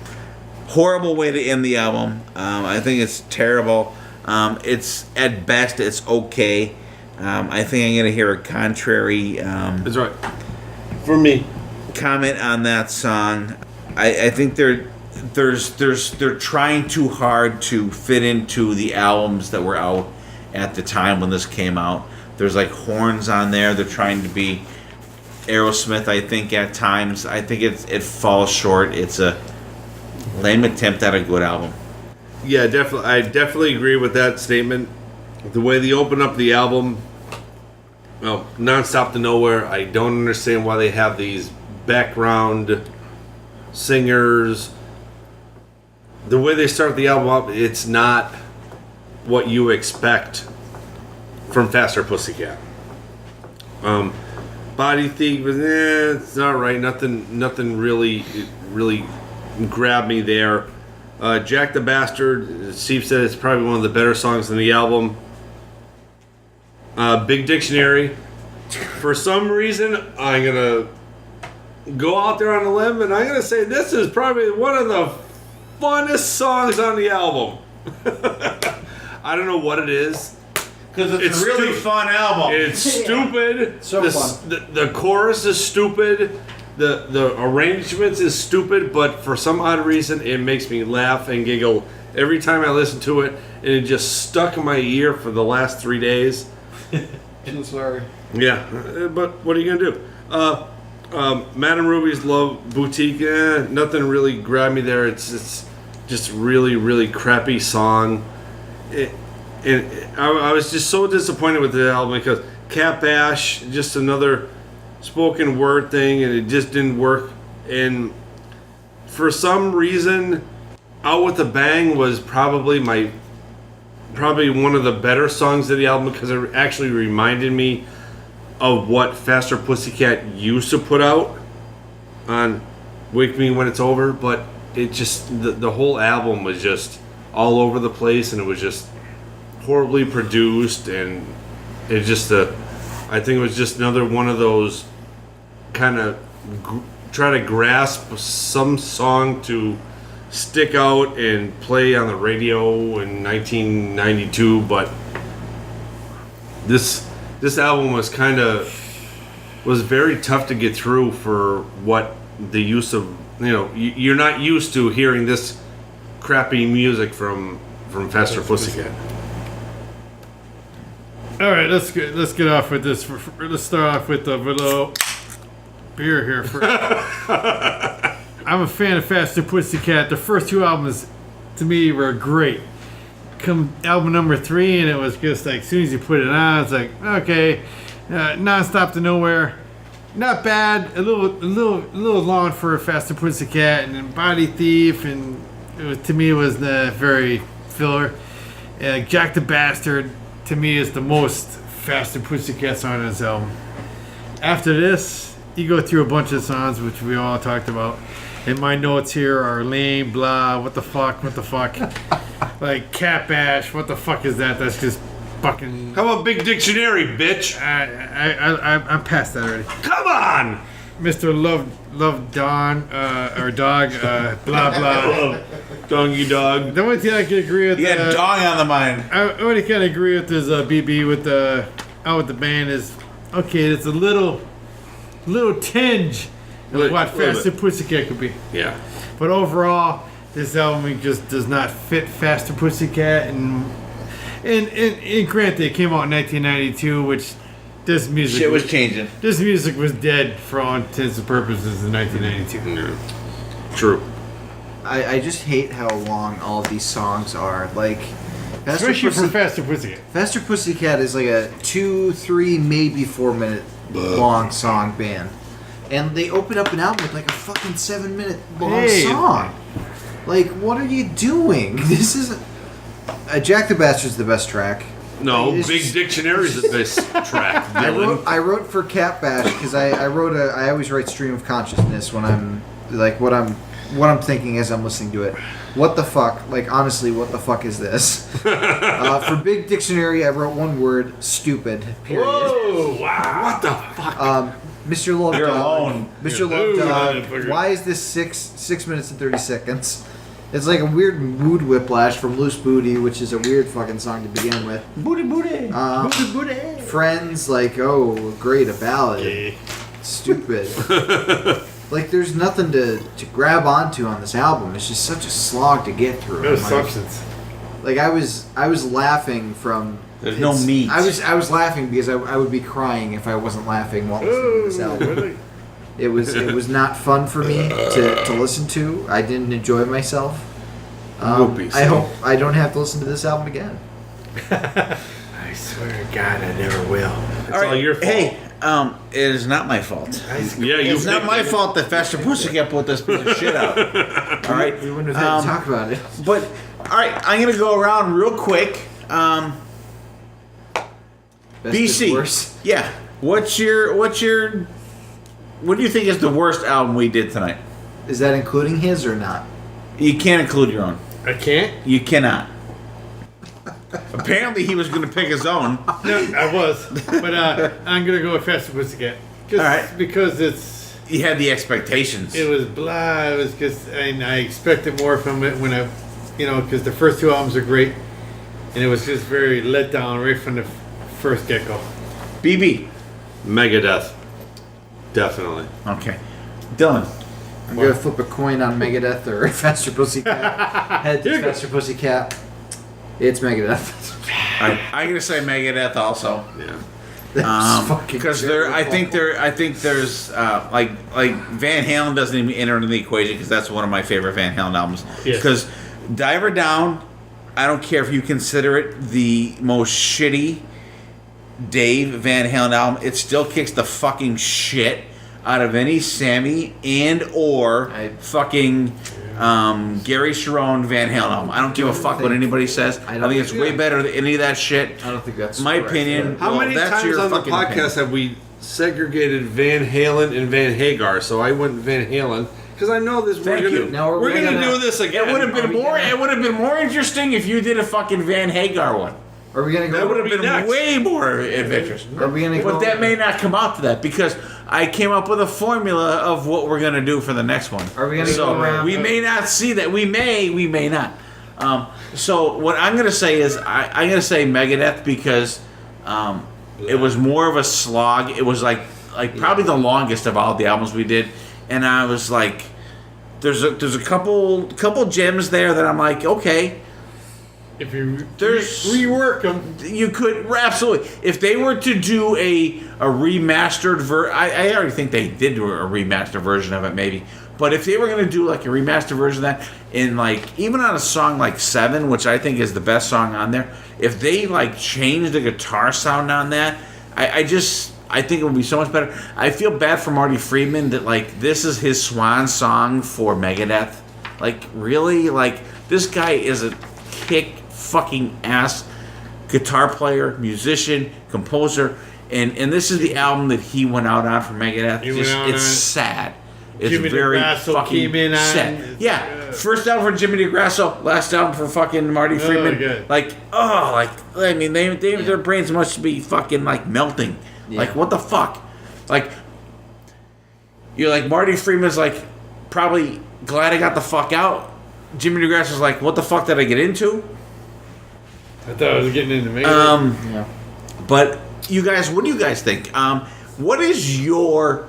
Horrible way to end the album. I think it's terrible. It's, at best, it's okay. I think I'm going to hear a contrary That's right. For me. comment on that song. I think they're trying too hard to fit into the albums that were out at the time when this came out. There's like horns on there. They're trying to be Aerosmith, I think, at times. I think it falls short. It's a lame attempt at a good album. Yeah, definitely. I definitely agree with that statement. The way they open up the album, well, Nonstop to Nowhere, I don't understand why they have these background singers. The way they start the album up, it's not what you expect from Faster Pussycat. Body Thief, it's all right. Nothing really grabbed me there. Jack the Bastard, Steve said it's probably one of the better songs in the album. Big Dictionary. For some reason, I'm gonna go out there on a limb and I'm gonna say this is probably one of the funnest songs on the album. I don't know what it is. Because it's a really fun album. It's stupid. So fun. The chorus is stupid. The arrangements is stupid, but for some odd reason, it makes me laugh and giggle every time I listen to it, and it just stuck in my ear for the last 3 days. I'm sorry. Yeah, but what are you gonna do? Madame Ruby's Love Boutique, nothing really grabbed me there. It's just really crappy song. I was just so disappointed with the album because Cat Bash, just another spoken word thing, and it just didn't work. And for some reason, Out with a Bang was probably one of the better songs of the album because it actually reminded me of what Faster Pussycat used to put out on Wake Me When It's Over. But it just the whole album was just all over the place, and it was just horribly produced, and it just I think it was just another one of those kind of try to grasp some song to stick out and play on the radio in 1992, but this album was very tough to get through for what the use of, you're not used to hearing this crappy music from Faster Pussycat. All right, let's get off with this. Let's start off with a little beer here first. I'm a fan of Faster Pussycat. The first two albums, to me, were great. Come album number 3, and it was just like, as soon as you put it on, it's like, okay, Nonstop to Nowhere, not bad. A little long for a Faster Pussycat, and then Body Thief, and to me, it was very filler. Jack the Bastard, to me, is the most Faster Pussycat song on this album. After this, you go through a bunch of songs, which we all talked about. And my notes here are lame, blah, what the fuck. Like, Cat Bash, what the fuck is that? That's just fucking... How about Big Dictionary, bitch? I'm past that already. Come on! Mr. Love Don, or Dog, blah, blah. Dongy Dog. The only thing I can agree with... You got Dong on the mind. I only can agree with this BB with Out with the Band is, okay, it's a little tinge of what Faster Pussycat could be. Yeah. But overall, this album just does not fit Faster Pussycat, and granted, it came out in 1992, which this music Shit was changing. This music was dead for all intents and purposes in 1992. Yeah. True. I just hate how long all of these songs are. Like, Especially for Faster Pussycat. Faster Pussycat is like a 2, 3, maybe 4 minute long song band. And they open up an album with like a fucking 7 minute long song. Like, what are you doing? This isn't... Jack the Bastard's the best track. No, It's Big just- Dictionary's the best track. Dylan. I wrote for Cat Bash because I always write stream of consciousness when I'm like what I'm thinking as I'm listening to it. What the fuck? Like honestly, what the fuck is this? For Big Dictionary, I wrote one word: stupid. Period. Whoa! Wow! What the fuck? Mr. Love You're Dog. alone. Mr. You're Love Dog. motherfucker. Why is this 6 minutes and 30 seconds? It's like a weird mood whiplash from Loose Booty, which is a weird fucking song to begin with. Booty, booty. Friends, like, oh, great, a ballad. Stupid. Like, there's nothing to grab onto on this album. It's just such a slog to get through. No I'm like- substance. Like, I was laughing from. There's no meat. I was laughing because I would be crying if I wasn't laughing while listening to this album. It was not fun for me to listen to. I didn't enjoy myself. Whoopies. I hope I don't have to listen to this album again. I swear to God, I never will. It's all your fault. Hey, it is not my fault. Yeah, you It's not picked my it. fault that Faster Pussycat put this piece of shit out. All right, We wouldn't have had to talk about it. but all right, I'm gonna go around real quick. Best BC, and worst. yeah. What do you think is the worst album we did tonight? Is that including his or not? You can't include your own. I can't? You cannot. Apparently, he was going to pick his own. No, I was. But I'm going to go with Faster Pussycat. All right. Because He had the expectations. it was blah. It was just, and I expected more from it when I, because the first two albums are great. And it was just very let down right from the first get-go. BB. Megadeth. Definitely. Okay. Dylan. I'm gonna flip a coin on Megadeth or Faster Pussycat. Head to Faster Pussycat. It's Megadeth. All right, I'm going to say Megadeth also. Yeah. That's fucking Because terrible. I think there's like Van Halen doesn't even enter into the equation because that's one of my favorite Van Halen albums. Yes. Because Diver Down, I don't care if you consider it the most shitty Dave Van Halen album, it still kicks the fucking shit out of any Sammy and or fucking Gary Sharon Van Halen album. I don't give a fuck what anybody says. I think it's way better than any of that shit. I don't think that's my correct. opinion. How Well, many that's times your on the fucking podcast opinion. have we segregated Van Halen and Van Hagar? So I went Van Halen because I know this. Thank we're you. gonna, Now we're gonna gonna- do this again. It would have been more. It would have been more interesting if you did a fucking Van Hagar one. Are we gonna That go? would have be been next. way more adventurous. Are we gonna go? But that may not come out to that because I came up with a formula of what we're gonna do for the next one. Are we gonna so go around? we may not see that. We may not. So what I'm gonna say is I'm gonna say Megadeth because it was more of a slog. It was like probably the longest of all the albums we did, and I was like, there's a couple gems there that I'm like, okay. If you There's- rework them, You could absolutely, if they were to do a remastered I already think they did do a remastered version of it maybe, but if they were going to do like a remastered version of that, in like even on a song like 7, which I think is the best song on there, if they like changed the guitar sound on that, I think it would be so much better. I feel bad for Marty Friedman that like this is his swan song for Megadeth. Like really, like this guy is a kick fucking ass guitar player, musician, composer, and this is the album that he went out on for Megadeth. He went Just, out it's on- sad. It's Jimmy very DeGrasso fucking came in on- sad. Yeah, first album for Jimmy DeGrasso, last album for fucking Marty Friedman. good. I mean, their brains must be fucking like melting. Yeah. Like what the fuck? Like you're like Marty Friedman's like probably glad I got the fuck out. Jimmy DeGrasso's like, what the fuck did I get into? I thought I was getting into Megadeth. Yeah. But you guys, what do you guys think? What is your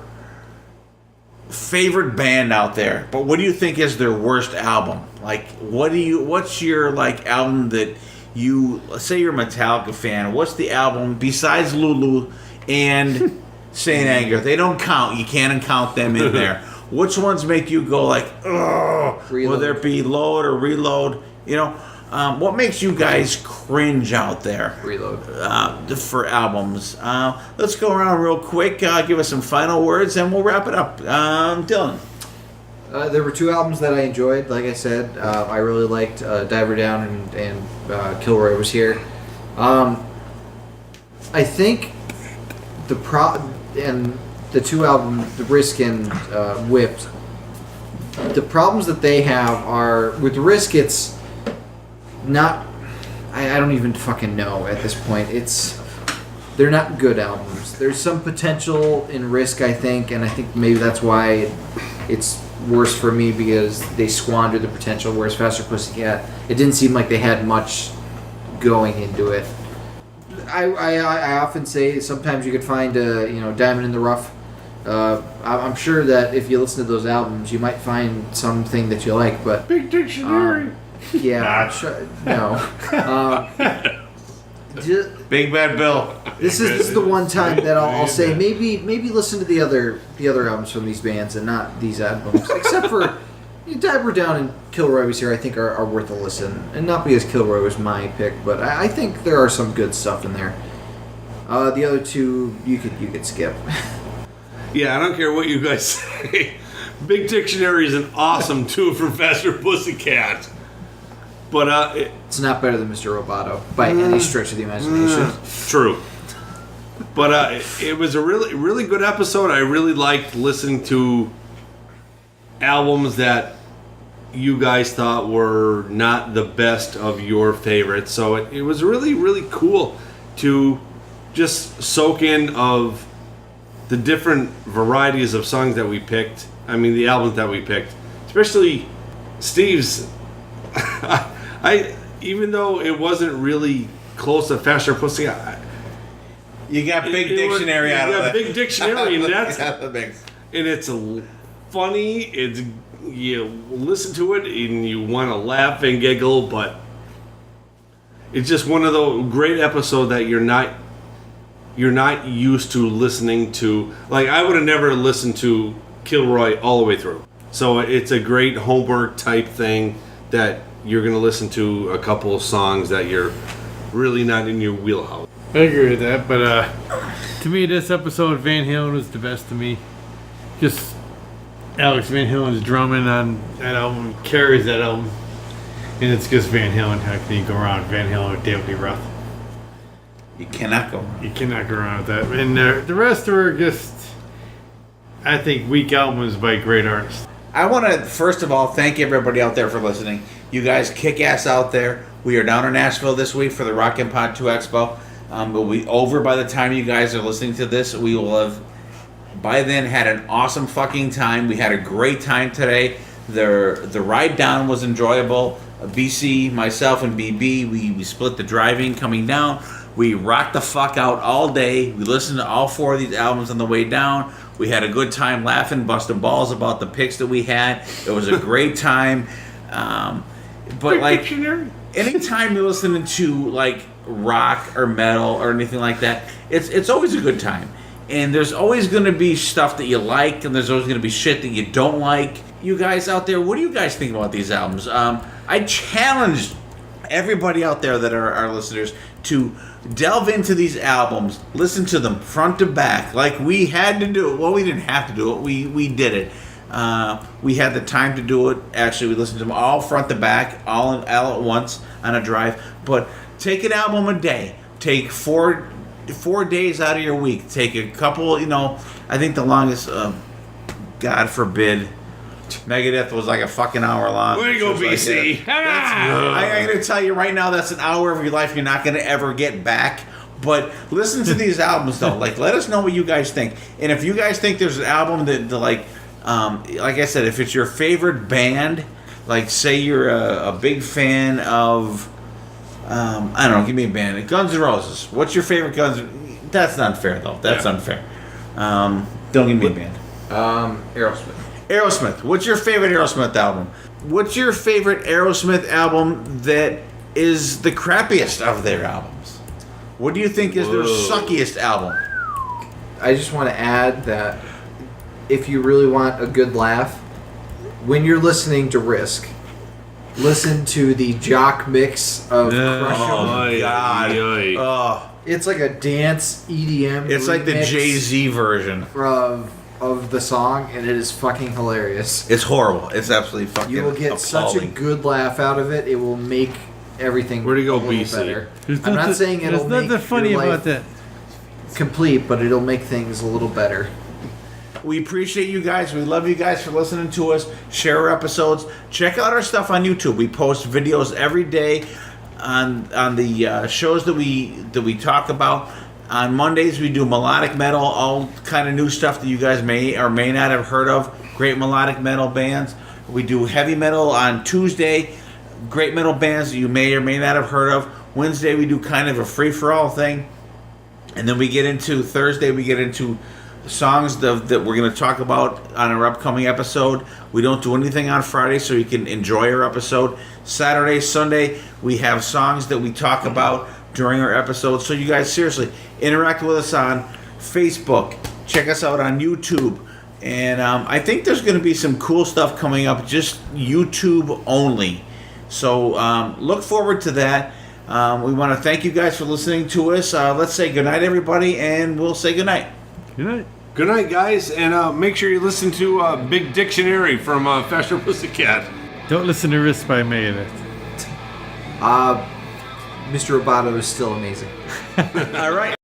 favorite band out there? But what do you think is their worst album? Like, what's your like album that you, let's say you're a Metallica fan, what's the album besides Lulu and Saint Anger? They don't count. You can't count them in there. Which ones make you go like, oh, Reload. whether it be Load or Reload? You know, what makes you guys cringe out there? Reload. For albums. Let's go around real quick. Give us some final words, and we'll wrap it up. Dylan. There were two albums that I enjoyed. Like I said, I really liked Diver Down and Kilroy Was Here. I think and the two albums, the Risk and Whipped, the problems that they have are with Risk. It's not. I don't even fucking know at this point. They're not good albums. There's some potential in Risk, I think, and I think maybe that's why it's worse for me because they squandered the potential. Whereas Faster Pussycat, it didn't seem like they had much going into it. I often say sometimes you could find a diamond in the rough. I'm sure that if you listen to those albums, you might find something that you like. But Big Dictionary. Yeah, no. Big Bad Bill. This is the one time that I'll say maybe listen to the other albums from these bands and not these albums. Except for Diver Down and Kilroy was here. I think are worth a listen, and not because Kilroy was my pick, but I think there are some good stuff in there. The other two you could skip. Yeah, I don't care what you guys say. Big Dictionary is an awesome tune for Faster Pussycat. But it's not better than Mr. Roboto by any stretch of the imagination. True. But it was a really, really good episode. I really liked listening to albums that you guys thought were not the best of your favorites. So it was really, really cool to just soak in of the different varieties of songs that we picked. I mean, the albums that we picked. Especially Steve's... I even though it wasn't really close to Faster Pussy, you got Big Dictionary out of it. Big Dictionary, and that's the big. And it's funny. It's you listen to it and you want to laugh and giggle, but it's just one of those great episodes that you're not used to listening to. Like I would have never listened to Kilroy all the way through. So it's a great homework type thing that you're going to listen to a couple of songs that you're really not in your wheelhouse. I agree with that, but to me, this episode, Van Halen was the best to me. Just Alex Van Halen's drumming on that album carries that album, and it's just Van Halen. How can you go around Van Halen with David Lee Roth? You cannot go wrong. You cannot go around with that. And the rest were just, I think, weak albums by great artists. I want to, first of all, thank everybody out there for listening. You guys kick ass out there. We are down in Nashville this week for the Rock N Pod Expo. We'll be over by the time you guys are listening to this. We will have, by then, had an awesome fucking time. We had a great time today. The ride down was enjoyable. BC, myself, and BB, we split the driving coming down. We rocked the fuck out all day. We listened to all four of these albums on the way down. We had a good time laughing, busting balls about the picks that we had. It was a great time. But like, anytime you're listening to like rock or metal or anything like that, it's always a good time. And there's always going to be stuff that you like, and there's always going to be shit that you don't like. You guys out there, what do you guys think about these albums? I challenged everybody out there that are our listeners to delve into these albums, listen to them front to back, like we had to do it. Well, we didn't have to do it. We did it. We had the time to do it. Actually, we listened to them all front to back, all at once on a drive. But take an album a day. Take four days out of your week. Take a couple. I think the longest, God forbid, Megadeth was like a fucking hour long. Way to go, BC. I'm going to tell you right now, that's an hour of your life you're not going to ever get back. But listen to these albums, though. Like, let us know what you guys think. And if you guys think there's an album that like I said, if it's your favorite band, like say you're a big fan of, I don't know, give me a band. Guns N' Roses. What's your favorite Guns? That's not fair, though. That's unfair. Don't give me a band. Aerosmith. Aerosmith. What's your favorite Aerosmith album? What's your favorite Aerosmith album that is the crappiest of their albums? What do you think is their suckiest album? I just want to add that if you really want a good laugh, when you're listening to Risk, listen to the jock mix of Crush 'Em. Oh, God. Oh. It's like a dance EDM. It's like the Jay-Z version of the song, and it is fucking hilarious. It's horrible. It's absolutely fucking You will get appalling. such a good laugh out of it. It will make everything Where'd he go, a little BC? better. I'm not saying it'll make There's nothing funny your life about that. complete, but it'll make things a little better. We appreciate you guys. We love you guys for listening to us. Share our episodes. Check out our stuff on YouTube. We post videos every day on the shows that we talk about. On Mondays we do melodic metal, all kind of new stuff that you guys may or may not have heard of. Great melodic metal bands. We do heavy metal on Tuesday. Great metal bands that you may or may not have heard of. Wednesday we do kind of a free-for-all thing. And then we get into Thursday, we get into songs that we're going to talk about on our upcoming episode. We don't do anything on Friday, so you can enjoy our episode. Saturday, Sunday, we have songs that we talk about during our episodes. So you guys, seriously, interact with us on Facebook. Check us out on YouTube. And I think there's going to be some cool stuff coming up, just YouTube only. So look forward to that. We want to thank you guys for listening to us. Let's say goodnight, everybody, and we'll say goodnight. Good night. Good night, guys, and make sure you listen to Big Dictionary from Faster Pussycat. Don't listen to Risk by Megadeth. Mr. Roboto is still amazing. All right.